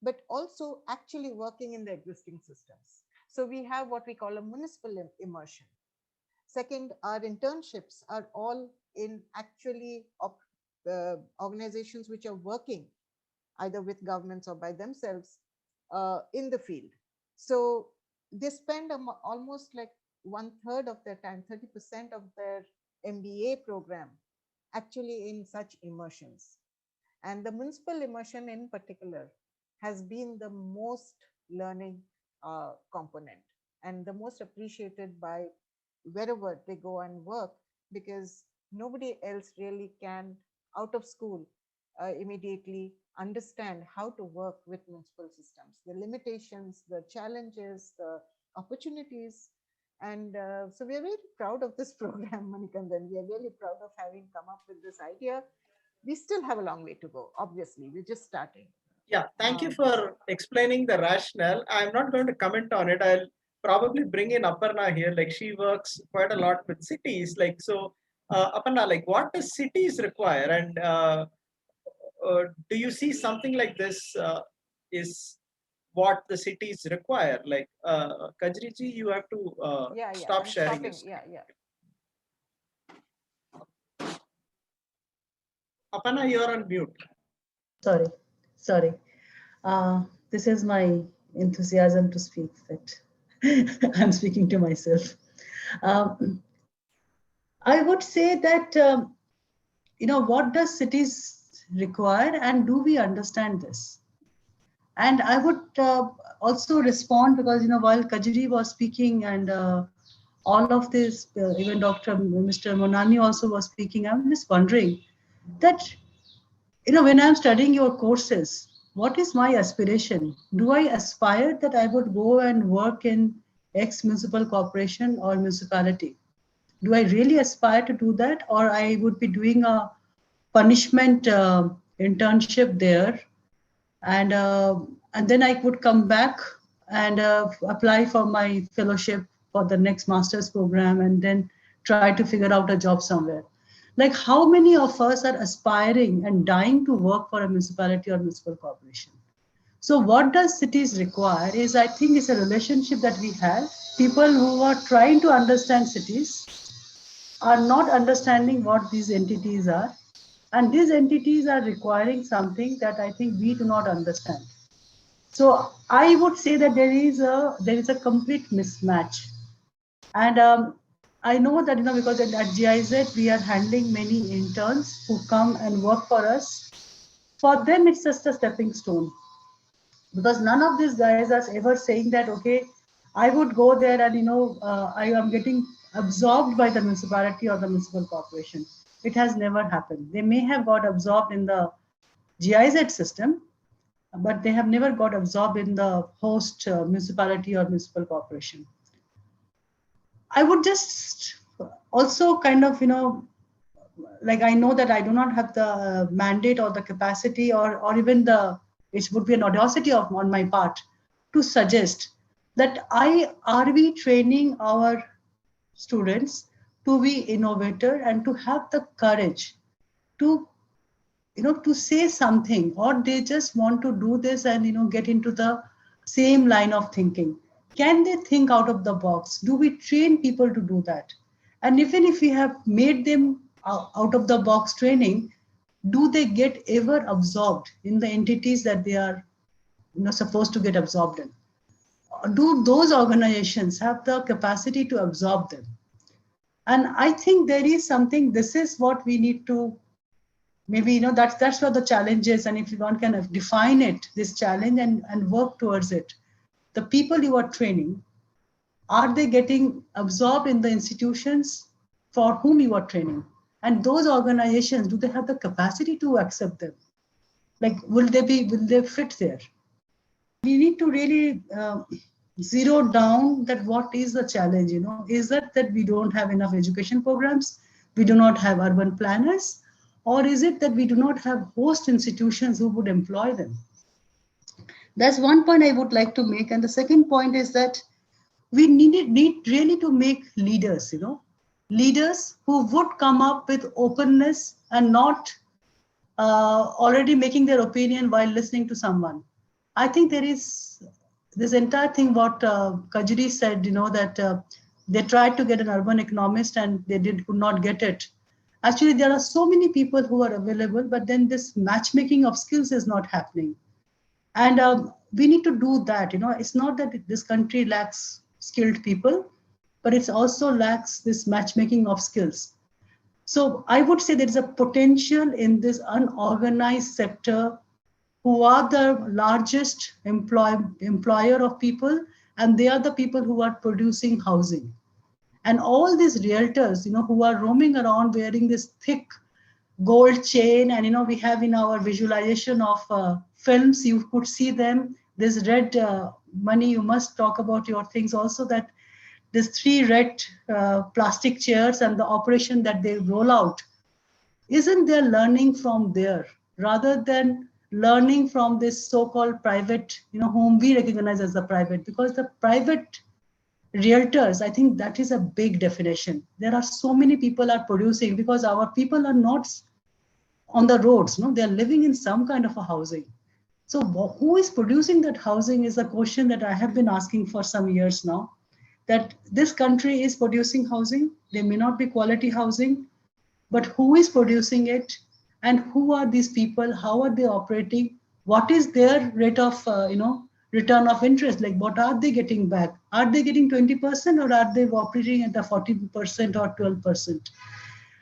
but also actually working in the existing systems. So we have what we call a municipal immersion. Second, our internships are all in actually organizations which are working either with governments or by themselves in the field. So they spend almost like 1/3 of their time, 30% of their MBA program actually in such immersions. And the municipal immersion in particular has been the most learning component and the most appreciated by wherever they go and work, because nobody else really can out of school immediately understand how to work with municipal systems, the limitations, the challenges, the opportunities. And so we are very proud of this program, Manikandan. We are really proud of having come up with this idea. We still have a long way to go. Obviously, we're just starting. Yeah, thank you for explaining the rationale. I'm not going to comment on it. I'll probably bring in Aparna here. Like, she works quite a lot with cities. Like, so Aparna, like, what does cities require? And do you see something like this is what the cities require? Like, Kajriji, you have to stop sharing this. Aparna, you're on mute. Sorry. This is my enthusiasm to speak, that I'm speaking to myself. I would say that what does cities require, and do we understand this? And I would also respond, because while Kajri was speaking and all of this, even Mr. Monani also was speaking, I'm just wondering that when I'm studying your courses, what is my aspiration? Do I aspire that I would go and work in X municipal corporation or municipality? Do I really aspire to do that, or I would be doing a punishment internship there, and then I would come back and apply for my fellowship for the next master's program, and then try to figure out a job somewhere. Like, how many of us are aspiring and dying to work for a municipality or municipal corporation? So what does cities require is, I think, is a relationship that we have. People who are trying to understand cities are not understanding what these entities are. And these entities are requiring something that I think we do not understand. So I would say that there is a complete mismatch. And I know that, because at GIZ, we are handling many interns who come and work for us. For them, it's just a stepping stone. Because none of these guys are ever saying that, okay, I would go there and, I am getting absorbed by the municipality or the municipal corporation. It has never happened. They may have got absorbed in the GIZ system, but they have never got absorbed in the host municipality or municipal corporation. I would just also kind of, like, I know that I do not have the mandate or the capacity or even it would be an audacity on my part to suggest that are we training our students to be innovator and to have the courage to, to say something, or they just want to do this and, get into the same line of thinking. Can they think out of the box? Do we train people to do that? And even if we have made them out of the box training, do they get ever absorbed in the entities that they are supposed to get absorbed in? Do those organizations have the capacity to absorb them? And I think there is something, this is what we need to, maybe, that's what the challenge is. And if one can define it, this challenge, and work towards it, the people you are training, are they getting absorbed in the institutions for whom you are training? And those organizations, do they have the capacity to accept them? Like, will they fit there? We need to really zero down that what is the challenge, is that we don't have enough education programs, we do not have urban planners, or is it that we do not have host institutions who would employ them? That's one point I would like to make. And the second point is that we need really to make leaders, leaders who would come up with openness and not already making their opinion while listening to someone. I think there is this entire thing what Kajri said, that they tried to get an urban economist and they could not get it. Actually, there are so many people who are available, but then this matchmaking of skills is not happening. And we need to do that. It's not that this country lacks skilled people, but it also lacks this matchmaking of skills. So I would say there is a potential in this unorganized sector, who are the largest employer of people, and they are the people who are producing housing. And all these realtors, who are roaming around wearing this thick gold chain, and we have in our visualization of films, you could see them, this red money, you must talk about your things also, that these 3 red plastic chairs and the operation that they roll out, isn't there learning from there rather than learning from this so-called private, whom we recognize as the private? Because the private realtors, I think that is a big definition. There are so many people are producing, because our people are not on the roads, they are living in some kind of a housing. So who is producing that housing is a question that I have been asking for some years now, that this country is producing housing. They may not be quality housing, but who is producing it? And who are these people? How are they operating? What is their rate of, return of interest? Like, what are they getting back? Are they getting 20%, or are they operating at the 40% or 12%?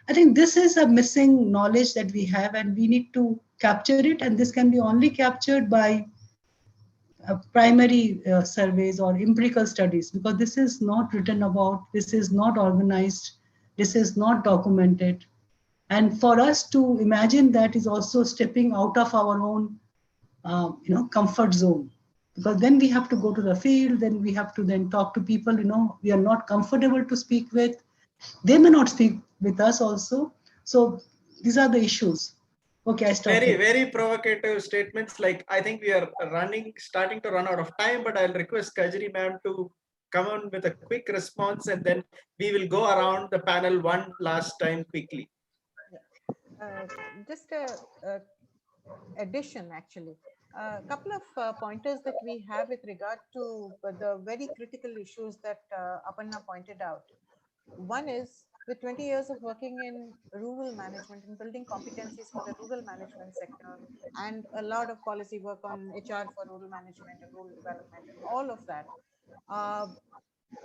I think this is a missing knowledge that we have, and we need to capture it. And this can be only captured by primary surveys or empirical studies, because this is not written about, this is not organized, this is not documented. And for us to imagine that is also stepping out of our own comfort zone, because then we have to go to the field, then we have to then talk to people we are not comfortable to speak with. They may not speak with us also. So these are the issues. Okay, I stop Very, here. very provocative statements. Like, I think we are starting to run out of time, but I'll request Kajri ma'am to come on with a quick response, and then we will go around the panel one last time quickly. Just a addition, actually. A couple of pointers that we have with regard to the very critical issues that Aparna pointed out. One is, with 20 years of working in rural management and building competencies for the rural management sector, and a lot of policy work on HR for rural management and rural development and all of that,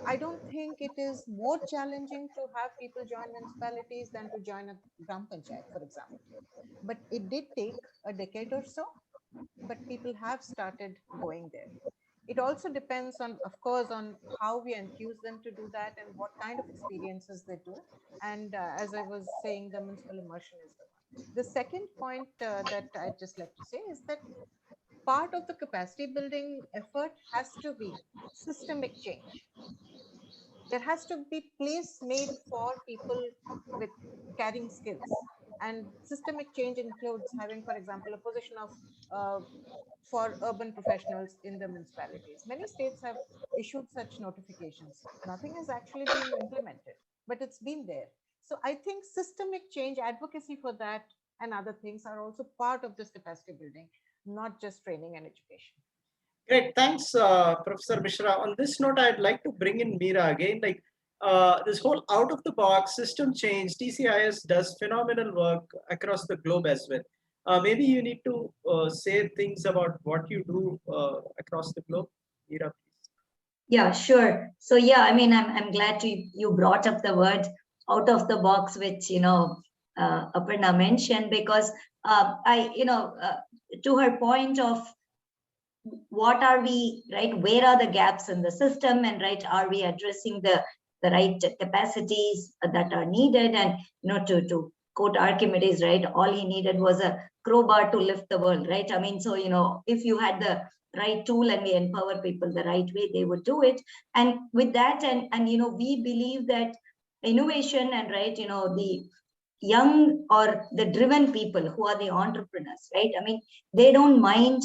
I don't think it is more challenging to have people join municipalities than to join a Gram Panchayat, for example. But it did take a decade or so, but people have started going there. It also depends on, of course, on how we enthuse them to do that and what kind of experiences they do. And as I was saying, the municipal immersion is the one. The second point that I'd just like to say is that part of the capacity building effort has to be systemic change. There has to be place made for people with carrying skills. And systemic change includes having, for example, a position of for urban professionals in the municipalities. Many states have issued such notifications. Nothing has actually been implemented, but it's been there. So I think systemic change, advocacy for that, and other things are also part of this capacity building, not just training and education. Great, thanks, Professor Mishra. On this note, I'd like to bring in Meera again. Like, this whole out-of-the-box system change, TCIS does phenomenal work across the globe as well. Maybe you need to say things about what you do across the globe, Meera, please. Yeah, sure. So yeah, I mean, I'm glad you brought up the word out of the box, which Aparna mentioned, because to her point of what are we, right, where are the gaps in the system, and right, are we addressing the right capacities that are needed? And to quote Archimedes, right, all he needed was a crowbar to lift the world, right? I mean, so if you had the right tool and we empower people the right way, they would do it. And with that, and we believe that innovation and right, the young or the driven people who are the entrepreneurs, right? I mean, they don't mind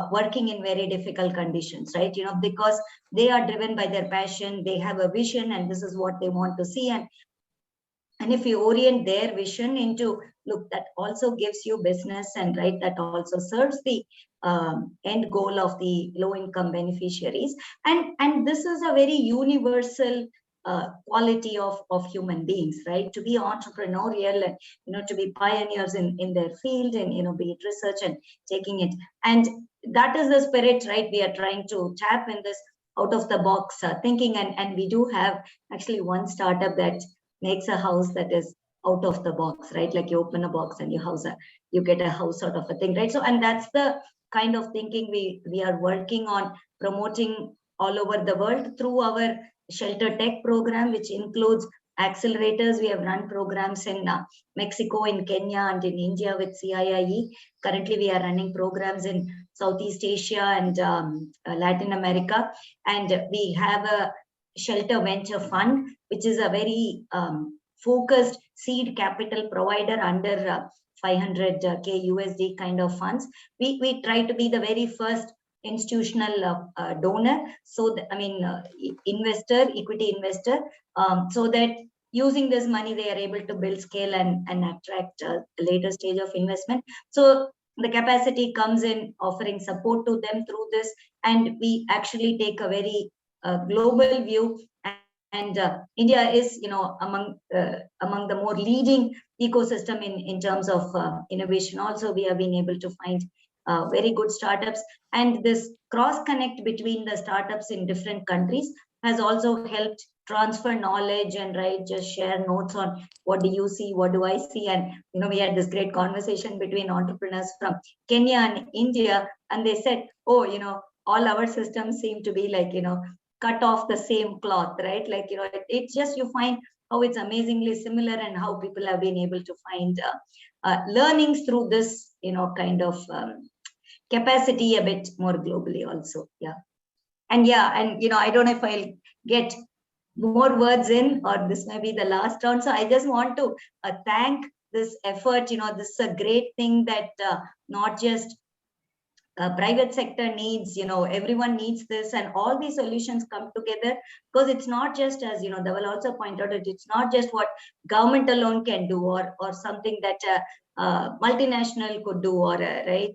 working in very difficult conditions, right? Because they are driven by their passion, they have a vision, and this is what they want to see. And if you orient their vision into, look, that also gives you business, and right, that also serves the end goal of the low-income beneficiaries. And this is a very universal quality of human beings, right? To be entrepreneurial and to be pioneers in their field, and be it research and taking it. And that is the spirit, right? We are trying to tap in this out of the box thinking, and we do have actually one startup that makes a house that is out of the box, right? Like you open a box and you get a house sort of a thing, right? So, and that's the kind of thinking we are working on promoting all over the world through our Shelter Tech program, which includes accelerators. We have run programs in Mexico, in Kenya, and in India with CIIE. Currently, we are running programs in Southeast Asia and Latin America. And we have a Shelter Venture Fund, which is a very focused seed capital provider under 500K USD kind of funds. We try to be the very first institutional donor, so that, I mean, equity investor, so that using this money they are able to build scale and attract a later stage of investment. So the capacity comes in offering support to them through this, and we actually take a very global view. And India is, among the more leading ecosystem in terms of innovation. Also, we have been able to find very good startups, and this cross connect between the startups in different countries has also helped transfer knowledge and just share notes on what do you see, what do I see. And we had this great conversation between entrepreneurs from Kenya and India, and they said, oh, all our systems seem to be like cut off the same cloth, right? Like it's just, you find how it's amazingly similar, and how people have been able to find learnings through this kind of capacity a bit more globally also. And I don't know if I'll get more words in, or this may be the last round. So I just want to thank this effort. This is a great thing that not just private sector needs, everyone needs this, and all these solutions come together, because it's not just, as Dhaval also pointed out, it's not just what government alone can do, or something that multinational could do, or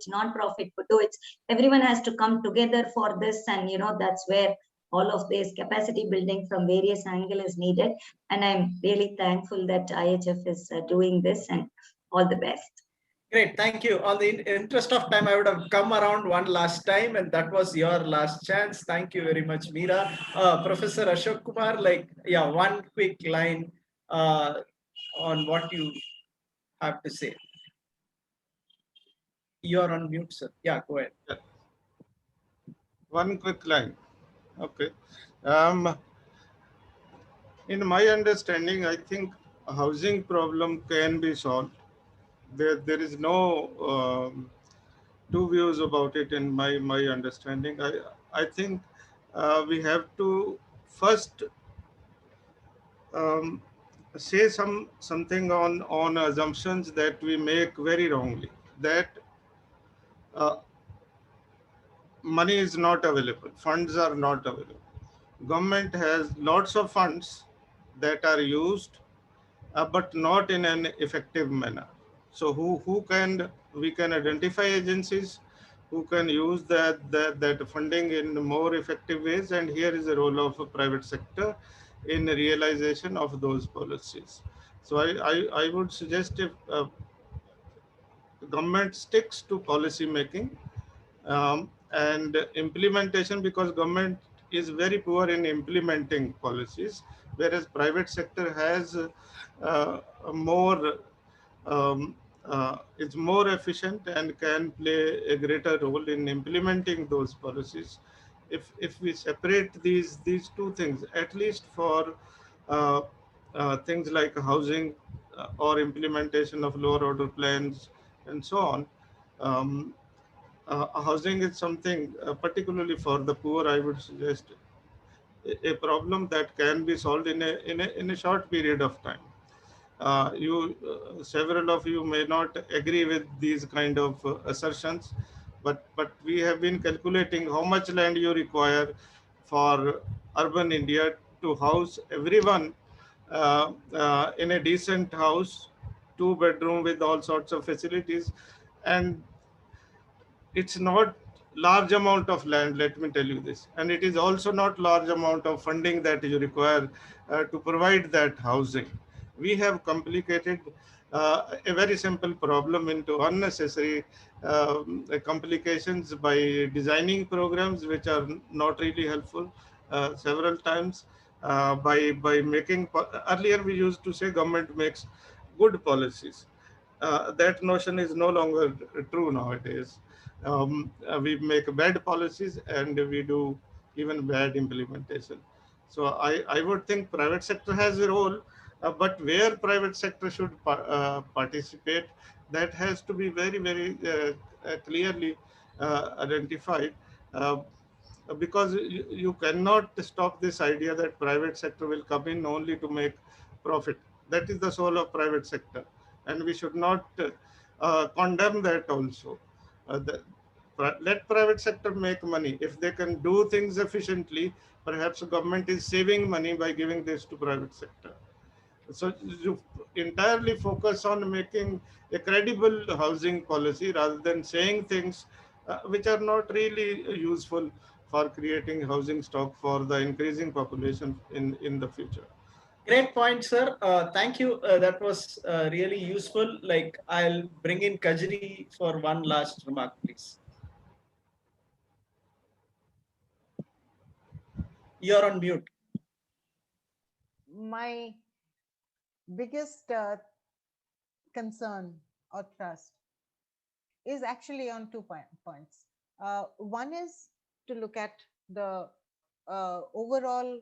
non-profit could do. It's everyone has to come together for this, and that's where all of this capacity building from various angles is needed. And I'm really thankful that IHF is doing this, and all the best. Great, thank you. On the interest of time, I would have come around one last time, and that was your last chance. Thank you very much, Meera. Professor Ashok Kumar, one quick line on what you have to say. You're on mute, sir. Yeah, go ahead. One quick line. Okay. In my understanding, I think a housing problem can be solved. There is no two views about it in my understanding. I think we have to first say something on assumptions that we make very wrongly, that money is not available, funds are not available. Government has lots of funds that are used, but not in an effective manner. So we can identify agencies who can use that funding in more effective ways, and here is the role of a private sector in realization of those policies. So I would suggest, if government sticks to policy making and implementation, because government is very poor in implementing policies, whereas private sector has more is more efficient and can play a greater role in implementing those policies. If we separate these two things, at least for things like housing or implementation of lower order plans and so on, housing is something, particularly for the poor, I would suggest a problem that can be solved in a short period of time. Several of you may not agree with these kind of assertions, but we have been calculating how much land you require for urban India to house everyone in a decent house, 2-bedroom with all sorts of facilities. And it's not large amount of land, let me tell you this, and it is also not large amount of funding that you require to provide that housing. We have complicated a very simple problem into unnecessary complications by designing programs which are not really helpful several times, by making, earlier we used to say government makes good policies. That notion is no longer true nowadays. We make bad policies and we do even bad implementation. So I would think private sector has a role, but where private sector should participate, that has to be very, very clearly identified. Because you cannot stop this idea that private sector will come in only to make profit. That is the soul of private sector, and we should not condemn that also. Let private sector make money. If they can do things efficiently, perhaps government is saving money by giving this to private sector. So you entirely focus on making a credible housing policy rather than saying things which are not really useful for creating housing stock for the increasing population in the future. Great point, sir. Thank you. That was really useful. I'll bring in Kajri for one last remark, please. You're on mute. my biggest concern or thrust is actually on 2 points. One is to look at the overall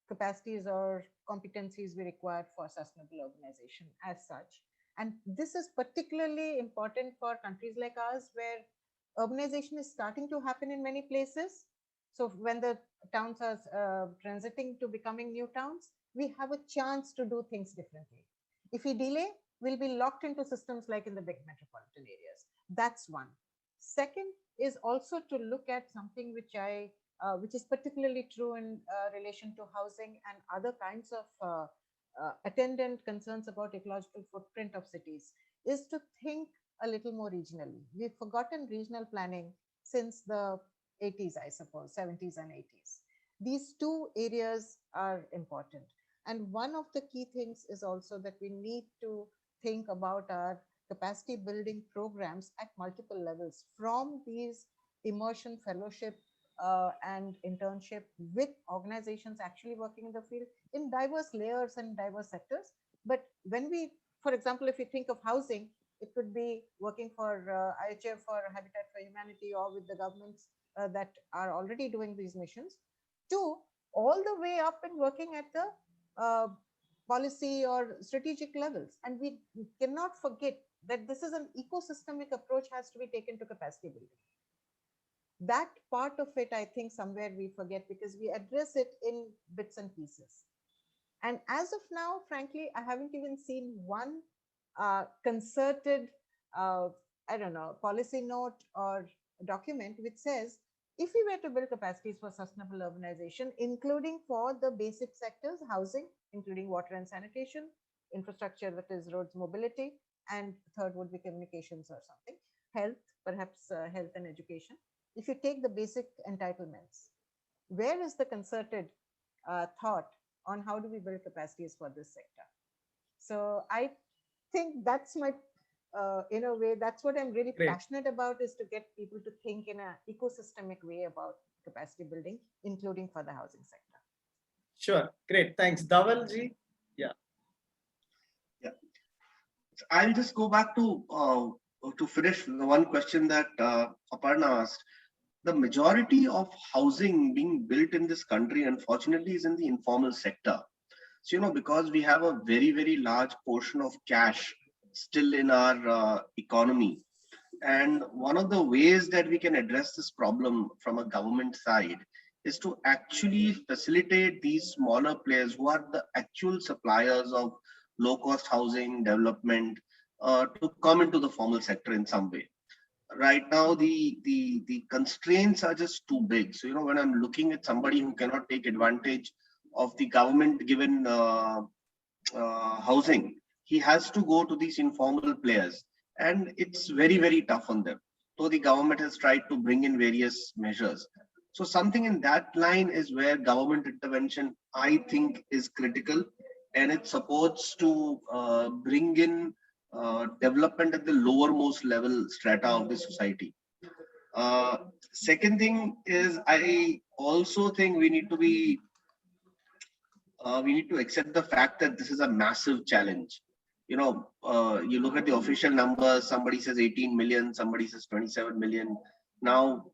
capacities or competencies we require for sustainable organization as such. And this is particularly important for countries like ours, where urbanization is starting to happen in many places. So when the towns are transiting to becoming new towns, we have a chance to do things differently. If we delay, we'll be locked into systems like in the big metropolitan areas. That's one. Second is also to look at something which is particularly true in relation to housing and other kinds of attendant concerns about ecological footprint of cities, is to think a little more regionally. We've forgotten regional planning since the 80s, I suppose, 70s and 80s. These two areas are important. And one of the key things is also that we need to think about our capacity building programs at multiple levels, from these immersion fellowship and internship with organizations actually working in the field in diverse layers and diverse sectors. But when we, for example, if you think of housing, it could be working for IHF or Habitat for Humanity, or with the governments that are already doing these missions, to all the way up and working at the policy or strategic levels. And we cannot forget that this is an ecosystemic approach has to be taken to capacity building. That part of it, I think somewhere we forget, because we address it in bits and pieces. And as of now, frankly, I haven't even seen one concerted, I don't know, policy note or document which says, if we were to build capacities for sustainable urbanization, including for the basic sectors, housing, including water and sanitation, infrastructure, that is roads, mobility, and third would be communications or something, health, perhaps health and education. If you take the basic entitlements, where is the concerted thought on how do we build capacities for this sector? So I think that's my, in a way, that's what I'm really passionate about, is to get people to think in an ecosystemic way about capacity building, including for the housing sector. Sure, great, thanks. Dhaval ji? Yeah. I'll just go back to finish the one question that Aparna asked. The majority of housing being built in this country, unfortunately, is in the informal sector. So, because we have a very, very large portion of cash still in our economy. And one of the ways that we can address this problem from a government side is to actually facilitate these smaller players who are the actual suppliers of low-cost housing development to come into the formal sector in some way. Right now, the constraints are just too big. So, when I'm looking at somebody who cannot take advantage of the government given housing, he has to go to these informal players, and it's very, very tough on them. So the government has tried to bring in various measures. So something in that line is where government intervention, I think, is critical, and it supports to bring in development at the lowermost level strata of the society. Second thing is, I also think we need to accept the fact that this is a massive challenge. You look at the official numbers, somebody says 18 million, somebody says 27 million. Now,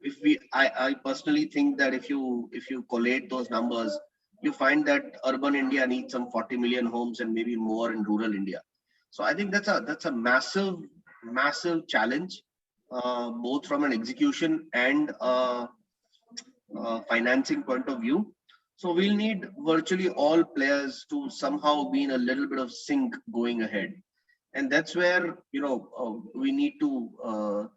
I personally think that if you collate those numbers, you find that urban India needs some 40 million homes and maybe more in rural India. So I think that's a massive, massive challenge, both from an execution and financing point of view. So we'll need virtually all players to somehow be in a little bit of sync going ahead. And that's where, we need to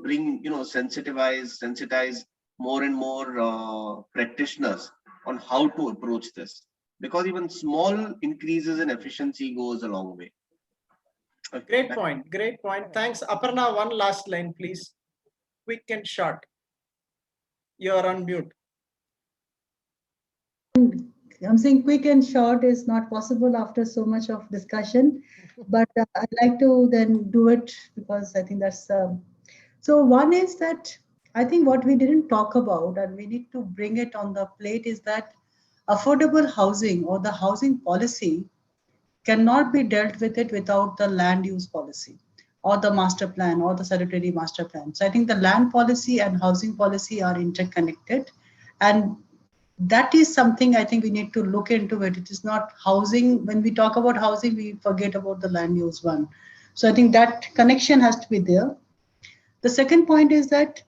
bring, sensitize more and more practitioners on how to approach this. Because even small increases in efficiency goes a long way. Okay. Great point. Thanks. Aparna, one last line, please. Quick and short. You're on mute. I'm saying quick and short is not possible after so much of discussion, but I'd like to then do it because I think that's so. One is that I think what we didn't talk about and we need to bring it on the plate is that affordable housing or the housing policy cannot be dealt with it without the land use policy or the master plan or the sanitary master plan. So I think the land policy and housing policy are interconnected, and that is something I think we need to look into it. It is not housing. When we talk about housing, we forget about the land use one. So I think that connection has to be there. The second point is that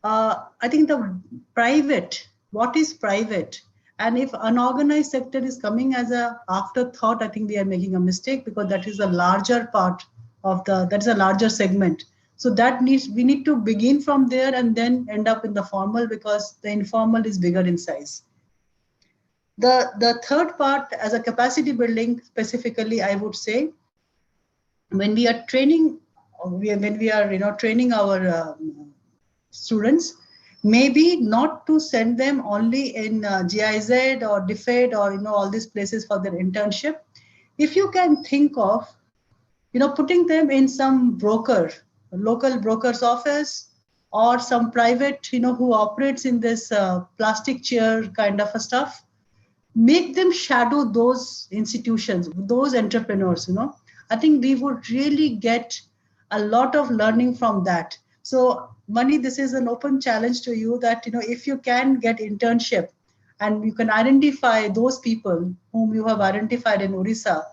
I think the private, what is private? And if unorganized sector is coming as a afterthought, I think we are making a mistake, because that is a larger part of that is a larger segment. So we need to begin from there and then end up in the formal, because the informal is bigger in size. The third part, as a capacity building specifically, I would say, when we are training, when we are training our students, maybe not to send them only in GIZ or DFID or all these places for their internship. If you can think of putting them in some local broker's office, or some private who operates in this plastic chair kind of a stuff, make them shadow those institutions, those entrepreneurs. I think we would really get a lot of learning from that. So Mani, this is an open challenge to you, that if you can get internship and you can identify those people whom you have identified in Orissa,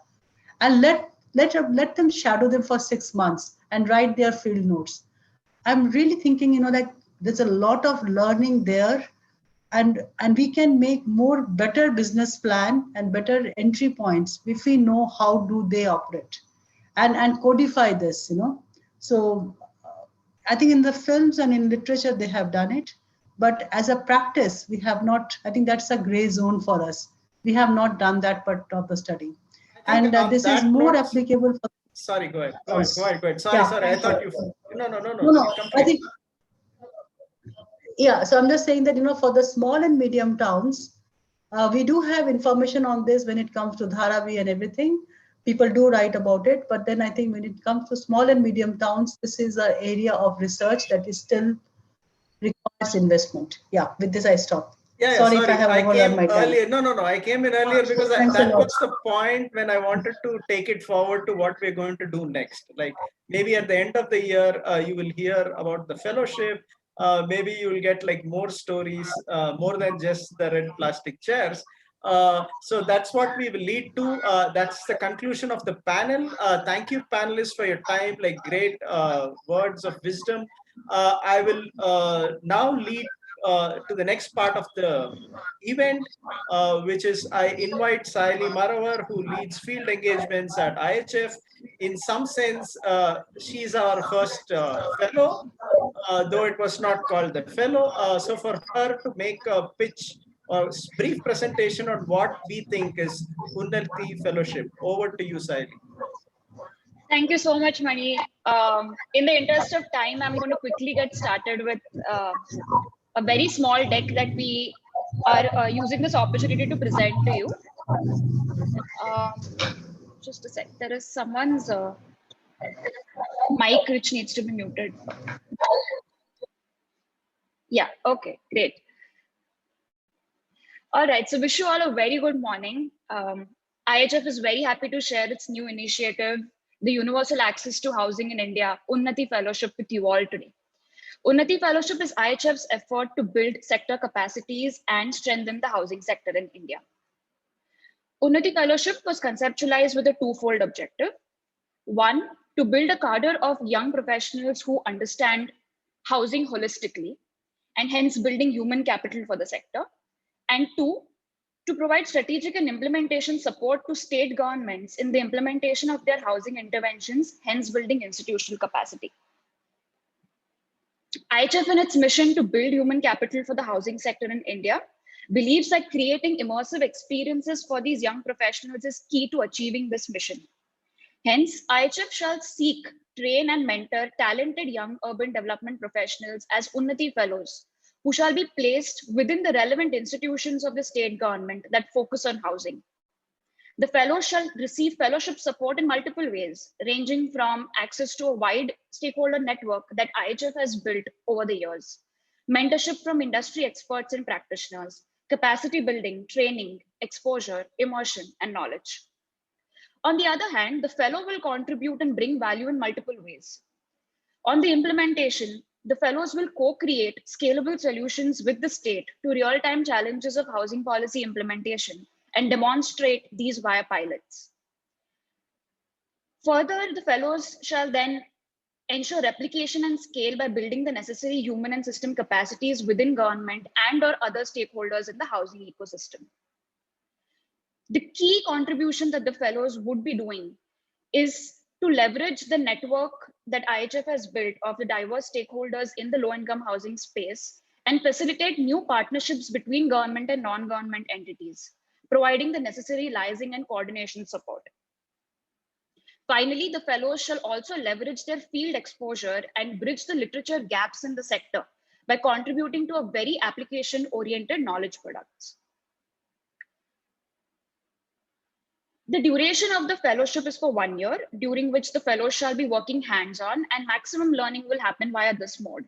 and let them shadow them for 6 months and write their field notes. I'm really thinking that there's a lot of learning there, and we can make better business plan and better entry points if we know how do they operate, and codify this. So I think in the films and in literature they have done it, but as a practice we have not. I think that's a gray zone for us. We have not done that part of the study, and this is more applicable for. Sorry, go ahead. Go ahead. Sorry, Yeah, sorry. I thought you. No. I think. Yeah, so I'm just saying that for the small and medium towns, we do have information on this when it comes to Dharavi and everything. People do write about it, but then I think when it comes to small and medium towns, this is an area of research that is still requires investment. Yeah, with this I stop. Yeah, sorry if I have overrun my time. Earlier. No. I came in earlier because that was the point when I wanted to take it forward to what we're going to do next. Like maybe at the end of the year, you will hear about the fellowship. Maybe you will get like more stories, more than just the red plastic chairs. So that's what we will lead to. That's the conclusion of the panel. Thank you, panelists, for your time. Like great words of wisdom. I will now lead to the next part of the event, which is I invite Saili Maravar, who leads field engagements at IHF. In some sense, she's our first fellow, though it was not called the fellow. So for her to make a pitch or brief presentation on what we think is UnATHI Fellowship. Over to you, Saili. Thank you so much, Mani. In the interest of time, I'm going to quickly get started with a very small deck that we are using this opportunity to present to you. Just a sec. There is someone's mic which needs to be muted. Yeah, okay, great. All right, so wish you all a very good morning. IHF is very happy to share its new initiative, the Universal Access to Housing in India, UnATHI Fellowship, with you all today. UnATHI Fellowship is IHF's effort to build sector capacities and strengthen the housing sector in India. UnATHI Fellowship was conceptualized with a twofold objective. One, to build a cadre of young professionals who understand housing holistically, and hence building human capital for the sector. And two, to provide strategic and implementation support to state governments in the implementation of their housing interventions, hence building institutional capacity. IHF, in its mission to build human capital for the housing sector in India, believes that creating immersive experiences for these young professionals is key to achieving this mission. Hence, IHF shall seek, train and mentor talented young urban development professionals as UnATHI Fellows, who shall be placed within the relevant institutions of the state government that focus on housing. The fellows shall receive fellowship support in multiple ways, ranging from access to a wide stakeholder network that IHF has built over the years, mentorship from industry experts and practitioners, capacity building, training, exposure, immersion, and knowledge. On the other hand, the fellow will contribute and bring value in multiple ways. On the implementation, the fellows will co-create scalable solutions with the state to real-time challenges of housing policy implementation and demonstrate these via pilots. Further, the fellows shall then ensure replication and scale by building the necessary human and system capacities within government and/or other stakeholders in the housing ecosystem. The key contribution that the fellows would be doing is to leverage the network that IHF has built of the diverse stakeholders in the low-income housing space and facilitate new partnerships between government and non-government entities, providing the necessary liaising and coordination support. Finally, the fellows shall also leverage their field exposure and bridge the literature gaps in the sector by contributing to a very application-oriented knowledge products. The duration of the fellowship is for 1 year, during which the fellows shall be working hands-on and maximum learning will happen via this mode.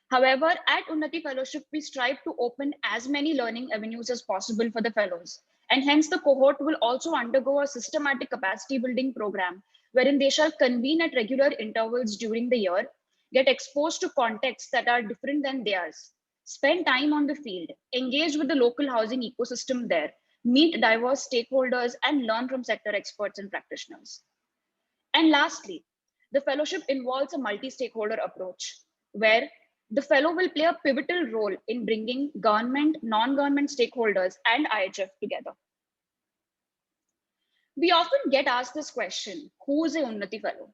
However, at UnATHI Fellowship, we strive to open as many learning avenues as possible for the fellows. And hence the cohort will also undergo a systematic capacity building program wherein they shall convene at regular intervals during the year, get exposed to contexts that are different than theirs, spend time on the field, engage with the local housing ecosystem there, meet diverse stakeholders and learn from sector experts and practitioners. And lastly, the fellowship involves a multi-stakeholder approach where the fellow will play a pivotal role in bringing government, non-government stakeholders and IHF together. We often get asked this question, who is a UnATHI Fellow?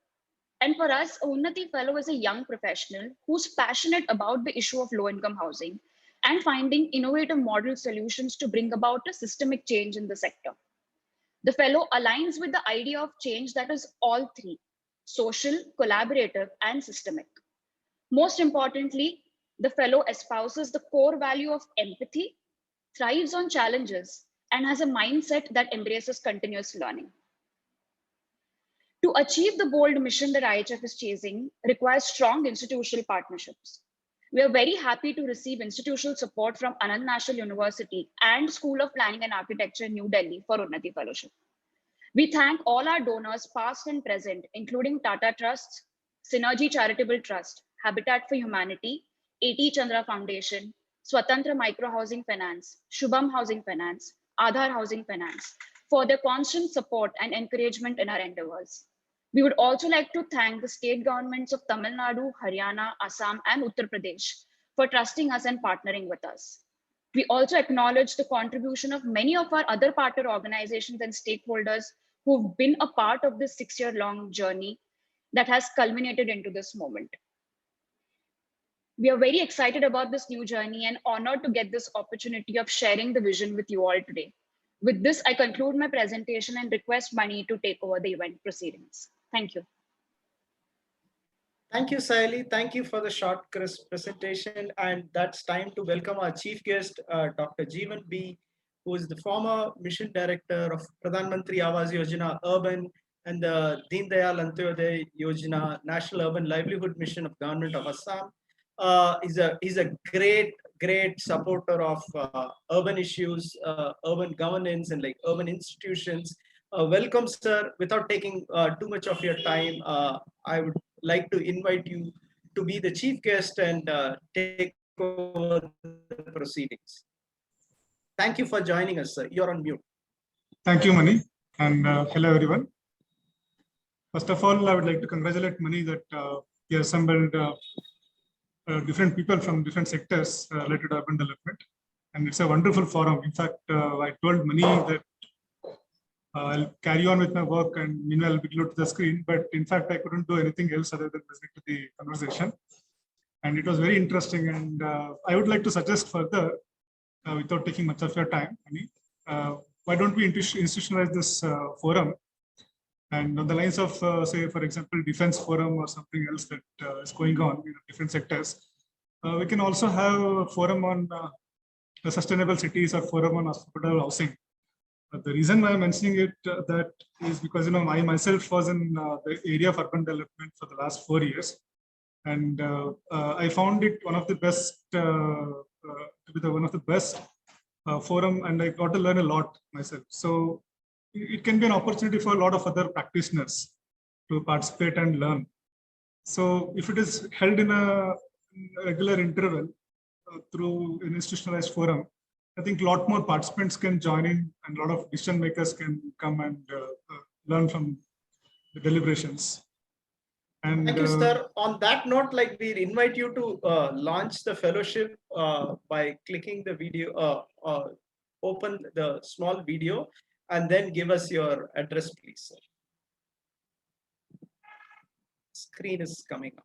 And for us, a UnATHI Fellow is a young professional who's passionate about the issue of low-income housing and finding innovative model solutions to bring about a systemic change in the sector. The fellow aligns with the idea of change that is all three: social, collaborative, and systemic. Most importantly, the fellow espouses the core value of empathy, thrives on challenges, and has a mindset that embraces continuous learning. To achieve the bold mission that IHF is chasing requires strong institutional partnerships. We are very happy to receive institutional support from Anand National University and School of Planning and Architecture, New Delhi for UnATHI Fellowship. We thank all our donors, past and present, including Tata Trusts, Synergy Charitable Trust, Habitat for Humanity, A.T. Chandra Foundation, Swatantra Micro Housing Finance, Shubham Housing Finance, Aadhar Housing Finance, for their constant support and encouragement in our endeavors. We would also like to thank the state governments of Tamil Nadu, Haryana, Assam, and Uttar Pradesh for trusting us and partnering with us. We also acknowledge the contribution of many of our other partner organizations and stakeholders who've been a part of this 6-year-long journey that has culminated into this moment. We are very excited about this new journey and honored to get this opportunity of sharing the vision with you all today. With this, I conclude my presentation and request Mani to take over the event proceedings. Thank you. Thank you, Saili. Thank you for the short, crisp presentation. And that's time to welcome our chief guest, Dr. Jeevan B, who is the former Mission Director of Pradhan Mantri Awas Yojana Urban and the Deen Dayal Antyodaya Yojana National Urban Livelihood Mission of Government of Assam. He's a great supporter of urban issues, urban governance, and like urban institutions. Welcome, sir. Without taking too much of your time, I would like to invite you to be the chief guest and take over the proceedings. Thank you for joining us, sir. You're on mute. Thank you, Mani, and hello, everyone. First of all, I would like to congratulate Mani that he assembled different people from different sectors related to urban development, and it's a wonderful forum. In fact, I told Mani that I'll carry on with my work and meanwhile I'll be glued to the screen, but in fact I couldn't do anything else other than listening to the conversation, and it was very interesting. And I would like to suggest further, without taking much of your time, Mani, why don't we institutionalize this forum, and on the lines of say, for example, defense forum or something else that is going on in different sectors, we can also have a forum on the sustainable cities or forum on affordable housing. The reason why I'm mentioning it that is because I myself was in the area of urban development for the last 4 years, and I found it one of the best to be one of the best forum, and I got to learn a lot myself. So it can be an opportunity for a lot of other practitioners to participate and learn. So if it is held in a regular interval through an institutionalized forum, I think a lot more participants can join in, and a lot of decision makers can come and learn from the deliberations. And thank you, sir. On that note, like, we invite you to launch the fellowship by clicking the video, open the small video, and then give us your address, please, sir. Screen is coming up.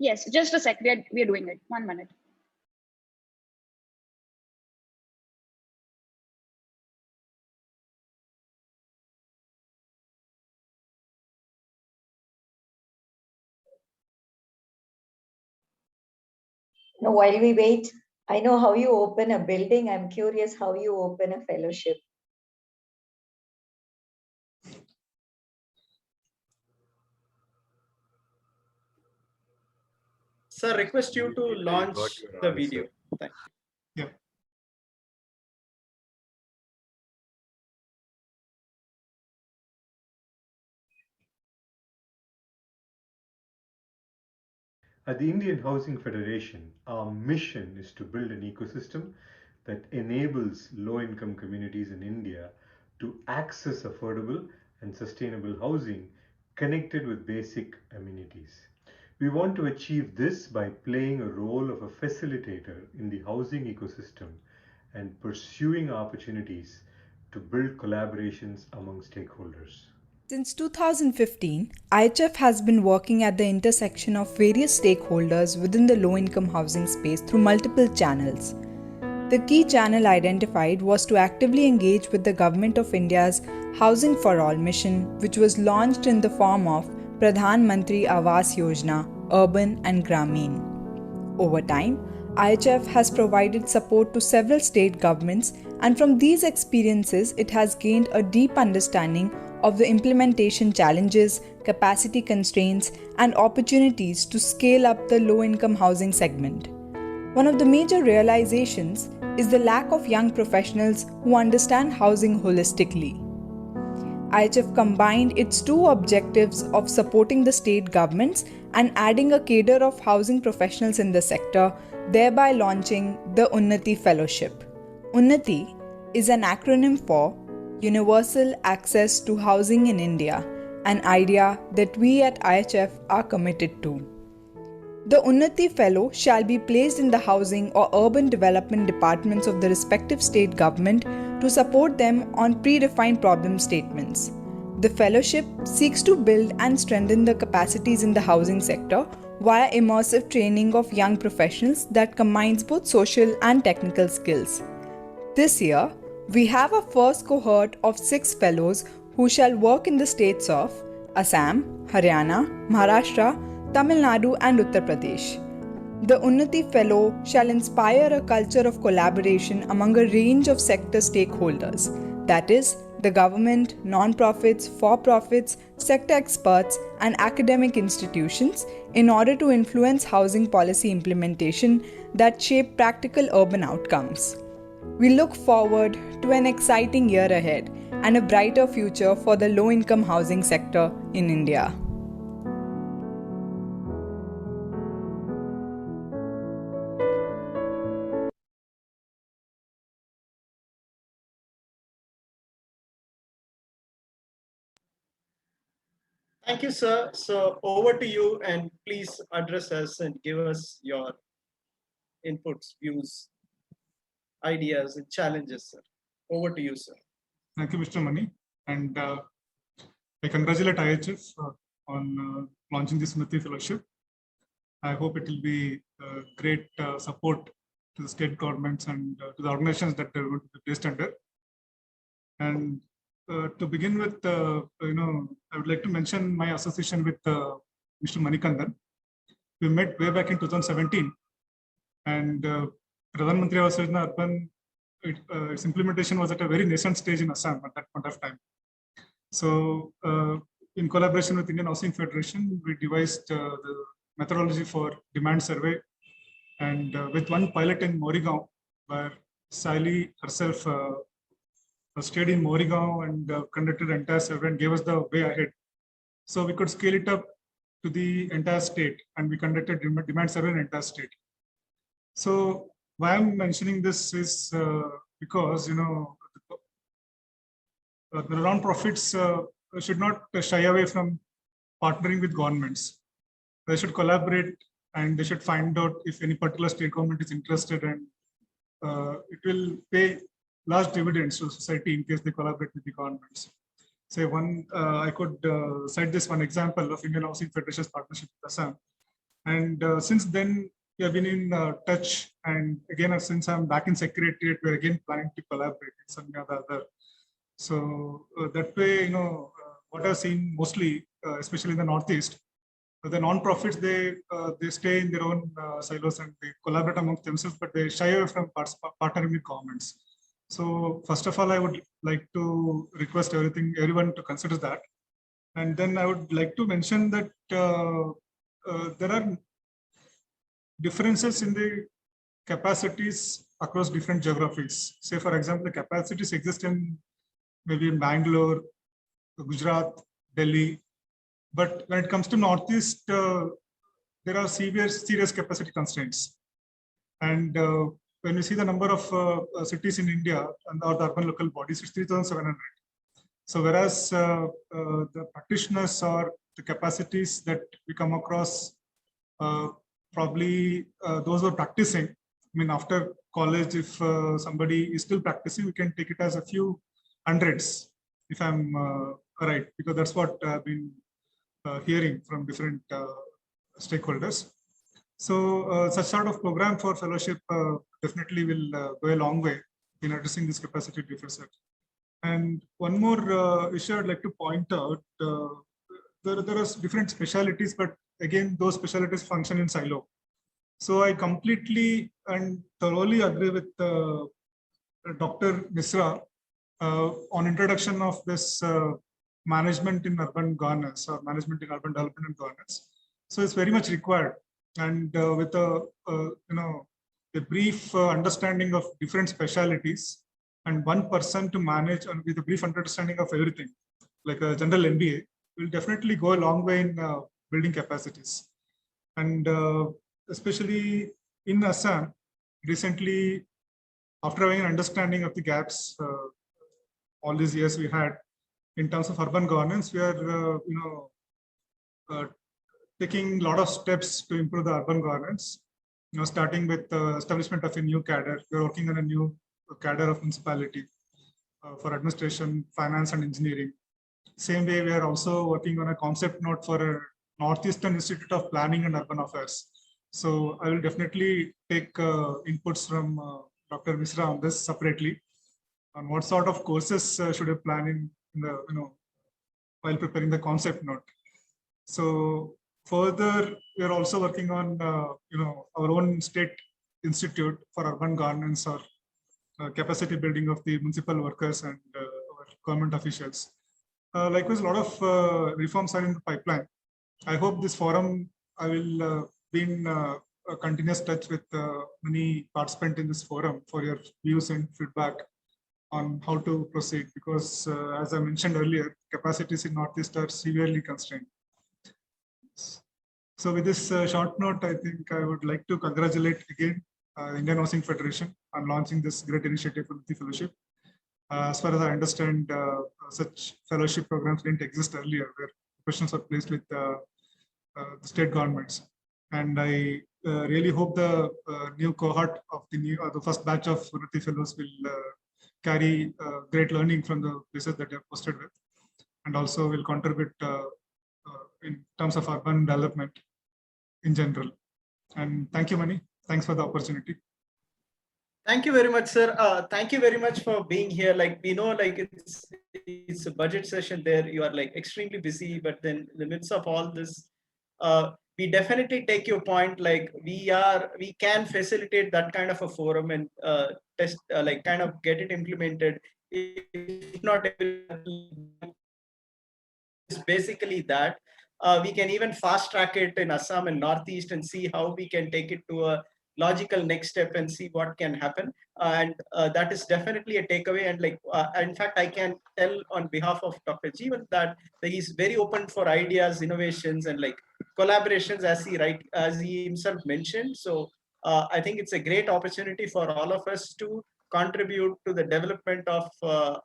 Yes, just a sec. We are doing it. 1 minute. Now, while we wait, I know how you open a building. I'm curious how you open a fellowship. Sir, request you to launch the video. Thank you. Yeah. At the Indian Housing Federation, our mission is to build an ecosystem that enables low-income communities in India to access affordable and sustainable housing connected with basic amenities. We want to achieve this by playing a role of a facilitator in the housing ecosystem and pursuing opportunities to build collaborations among stakeholders. Since 2015, IHF has been working at the intersection of various stakeholders within the low-income housing space through multiple channels. The key channel identified was to actively engage with the Government of India's Housing for All mission, which was launched in the form of Pradhan Mantri Awas Yojana, Urban and Grameen. Over time, IHF has provided support to several state governments, and from these experiences, it has gained a deep understanding of the implementation challenges, capacity constraints, and opportunities to scale up the low-income housing segment. One of the major realizations is the lack of young professionals who understand housing holistically. IHF combined its two objectives of supporting the state governments and adding a cadre of housing professionals in the sector, thereby launching the UnATHI Fellowship. UnATHI is an acronym for Universal Access to Housing in India, an idea that we at IHF are committed to. The UnATHI Fellow shall be placed in the housing or urban development departments of the respective state government to support them on predefined problem statements. The fellowship seeks to build and strengthen the capacities in the housing sector via immersive training of young professionals that combines both social and technical skills. This year, we have a first cohort of 6 fellows who shall work in the states of Assam, Haryana, Maharashtra, Tamil Nadu and Uttar Pradesh. The UnATHI Fellow shall inspire a culture of collaboration among a range of sector stakeholders, that is, the government, non-profits, for-profits, sector experts and academic institutions in order to influence housing policy implementation that shape practical urban outcomes. We look forward to an exciting year ahead and a brighter future for the low-income housing sector in India. Thank you, sir. So over to you, and please address us and give us your inputs, views, ideas, and challenges, sir. Over to you, sir. Thank you, Mr. Mani. And I congratulate IHF on launching this UnATHI Fellowship. I hope it will be great support to the state governments and to the organizations that they are going to be placed under. And to begin with, I would like to mention my association with Mr. Manikandan. We met way back in 2017, and Pradhan Mantri Awas Yojana Urban, its implementation was at a very nascent stage in Assam at that point of time. So in collaboration with Indian Housing Federation, we devised the methodology for demand survey, and with one pilot in Morigaon, where Sally herself stayed in Morigaon and conducted entire survey and gave us the way ahead. So we could scale it up to the entire state, and we conducted demand survey in entire state. So why I'm mentioning this is because, you know, the non-profits should not shy away from partnering with governments. They should collaborate, and they should find out if any particular state government is interested, and it will pay large dividends to society in case they collaborate with the governments. Say I could cite this one example of Indian Housing Federation's partnership with Assam. And since then, we have been in touch. And again, since I'm back in Secretariat, we're again planning to collaborate in some other. So that way, you know, what I've seen mostly, especially in the Northeast, the non-profits, they stay in their own silos and they collaborate amongst themselves, but they shy away from partnering with governments. So first of all, I would like to request everyone to consider that. And then I would like to mention that there are differences in the capacities across different geographies. Say, for example, the capacities exist in maybe in Bangalore, Gujarat, Delhi. But when it comes to Northeast, there are serious capacity constraints. And when you see the number of cities in India and or the urban local bodies, it's 3,700. So whereas the practitioners or the capacities that we come across, probably those who are practicing, I mean, after college, if somebody is still practicing, we can take it as a few hundreds, if I'm right, because that's what I've been hearing from different stakeholders. So such sort of program for fellowship definitely will go a long way in addressing this capacity deficit. And one more issue I'd like to point out, there are different specialities, but again, those specialties function in silo. So I completely and thoroughly agree with Dr. Misra on introduction of this management in urban governance or management in urban development and governance. So it's very much required. And with a a brief understanding of different specialities and one person to manage and with a brief understanding of everything, like a general MBA, will definitely go a long way in building capacities. And especially in Assam, recently, after having an understanding of the gaps all these years we had in terms of urban governance, we are taking a lot of steps to improve the urban governance. You know, starting with the establishment of a new cadre. We're working on a new cadre of municipality for administration, finance, and engineering. Same way, we are also working on a concept note for a Northeastern Institute of Planning and Urban Affairs. So I will definitely take inputs from Dr. Misra on this separately, on what sort of courses should I plan in the while preparing the concept note. So further, we are also working on our own state institute for urban governance or capacity building of the municipal workers and our government officials. Likewise, a lot of reforms are in the pipeline. I hope this forum, I will be in a continuous touch with many participants in this forum for your views and feedback on how to proceed, because as I mentioned earlier, capacities in Northeast are severely constrained. So with this short note, I think I would like to congratulate again Indian Housing Federation on launching this great initiative for UnATHI Fellowship. As far as I understand, such fellowship programs didn't exist earlier, where questions are placed with the state governments. And I really hope the new cohort of the first batch of UnATHI Fellows will carry great learning from the places that they have posted with, and also will contribute in terms of urban development in general. And thank you, Mani. Thanks for the opportunity. Thank you very much, sir. Thank you very much for being here. Like, we know, like it's a budget session there. You are like extremely busy, but then in the midst of all this, we definitely take your point. Like we can facilitate that kind of a forum and test, like kind of get it implemented. If not, basically that. We can even fast track it in Assam and Northeast and see how we can take it to a logical next step and see what can happen. And that is definitely a takeaway. And like, in fact, I can tell on behalf of Dr. Jeevan that he's very open for ideas, innovations, and like collaborations, as he himself mentioned. So I think it's a great opportunity for all of us to contribute to the development of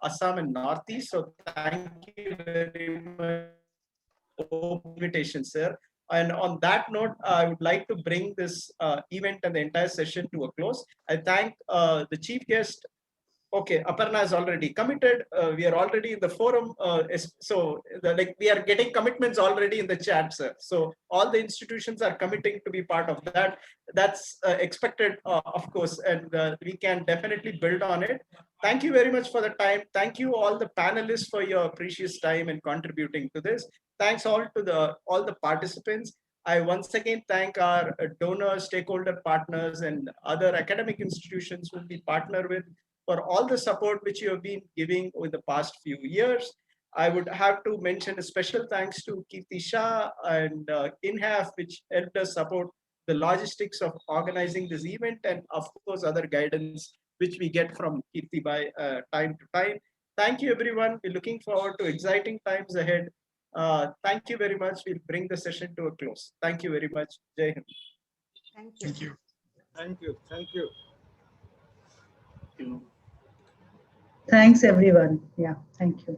Assam and Northeast. So thank you very much for the invitation, sir. And on that note, I would like to bring this event and the entire session to a close. I thank the chief guest. Okay, Aparna is already committed. We are already in the forum. We are getting commitments already in the chat, sir. So all the institutions are committing to be part of that. That's expected, of course, and we can definitely build on it. Thank you very much for the time. Thank you all the panelists for your precious time and contributing to this. Thanks all to all the participants. I once again thank our donors, stakeholder partners, and other academic institutions who we partner with for all the support which you have been giving over the past few years. I would have to mention a special thanks to Kirti Shah and InHAF, which helped us support the logistics of organizing this event, and of course other guidance which we get from Kirti by time to time. Thank you everyone. We're looking forward to exciting times ahead. Thank you very much. We'll bring the session to a close. Thank you very much. Jai Hind. Thank you. Thank you. Thank you. Thank you. Thanks, everyone. Yeah, thank you.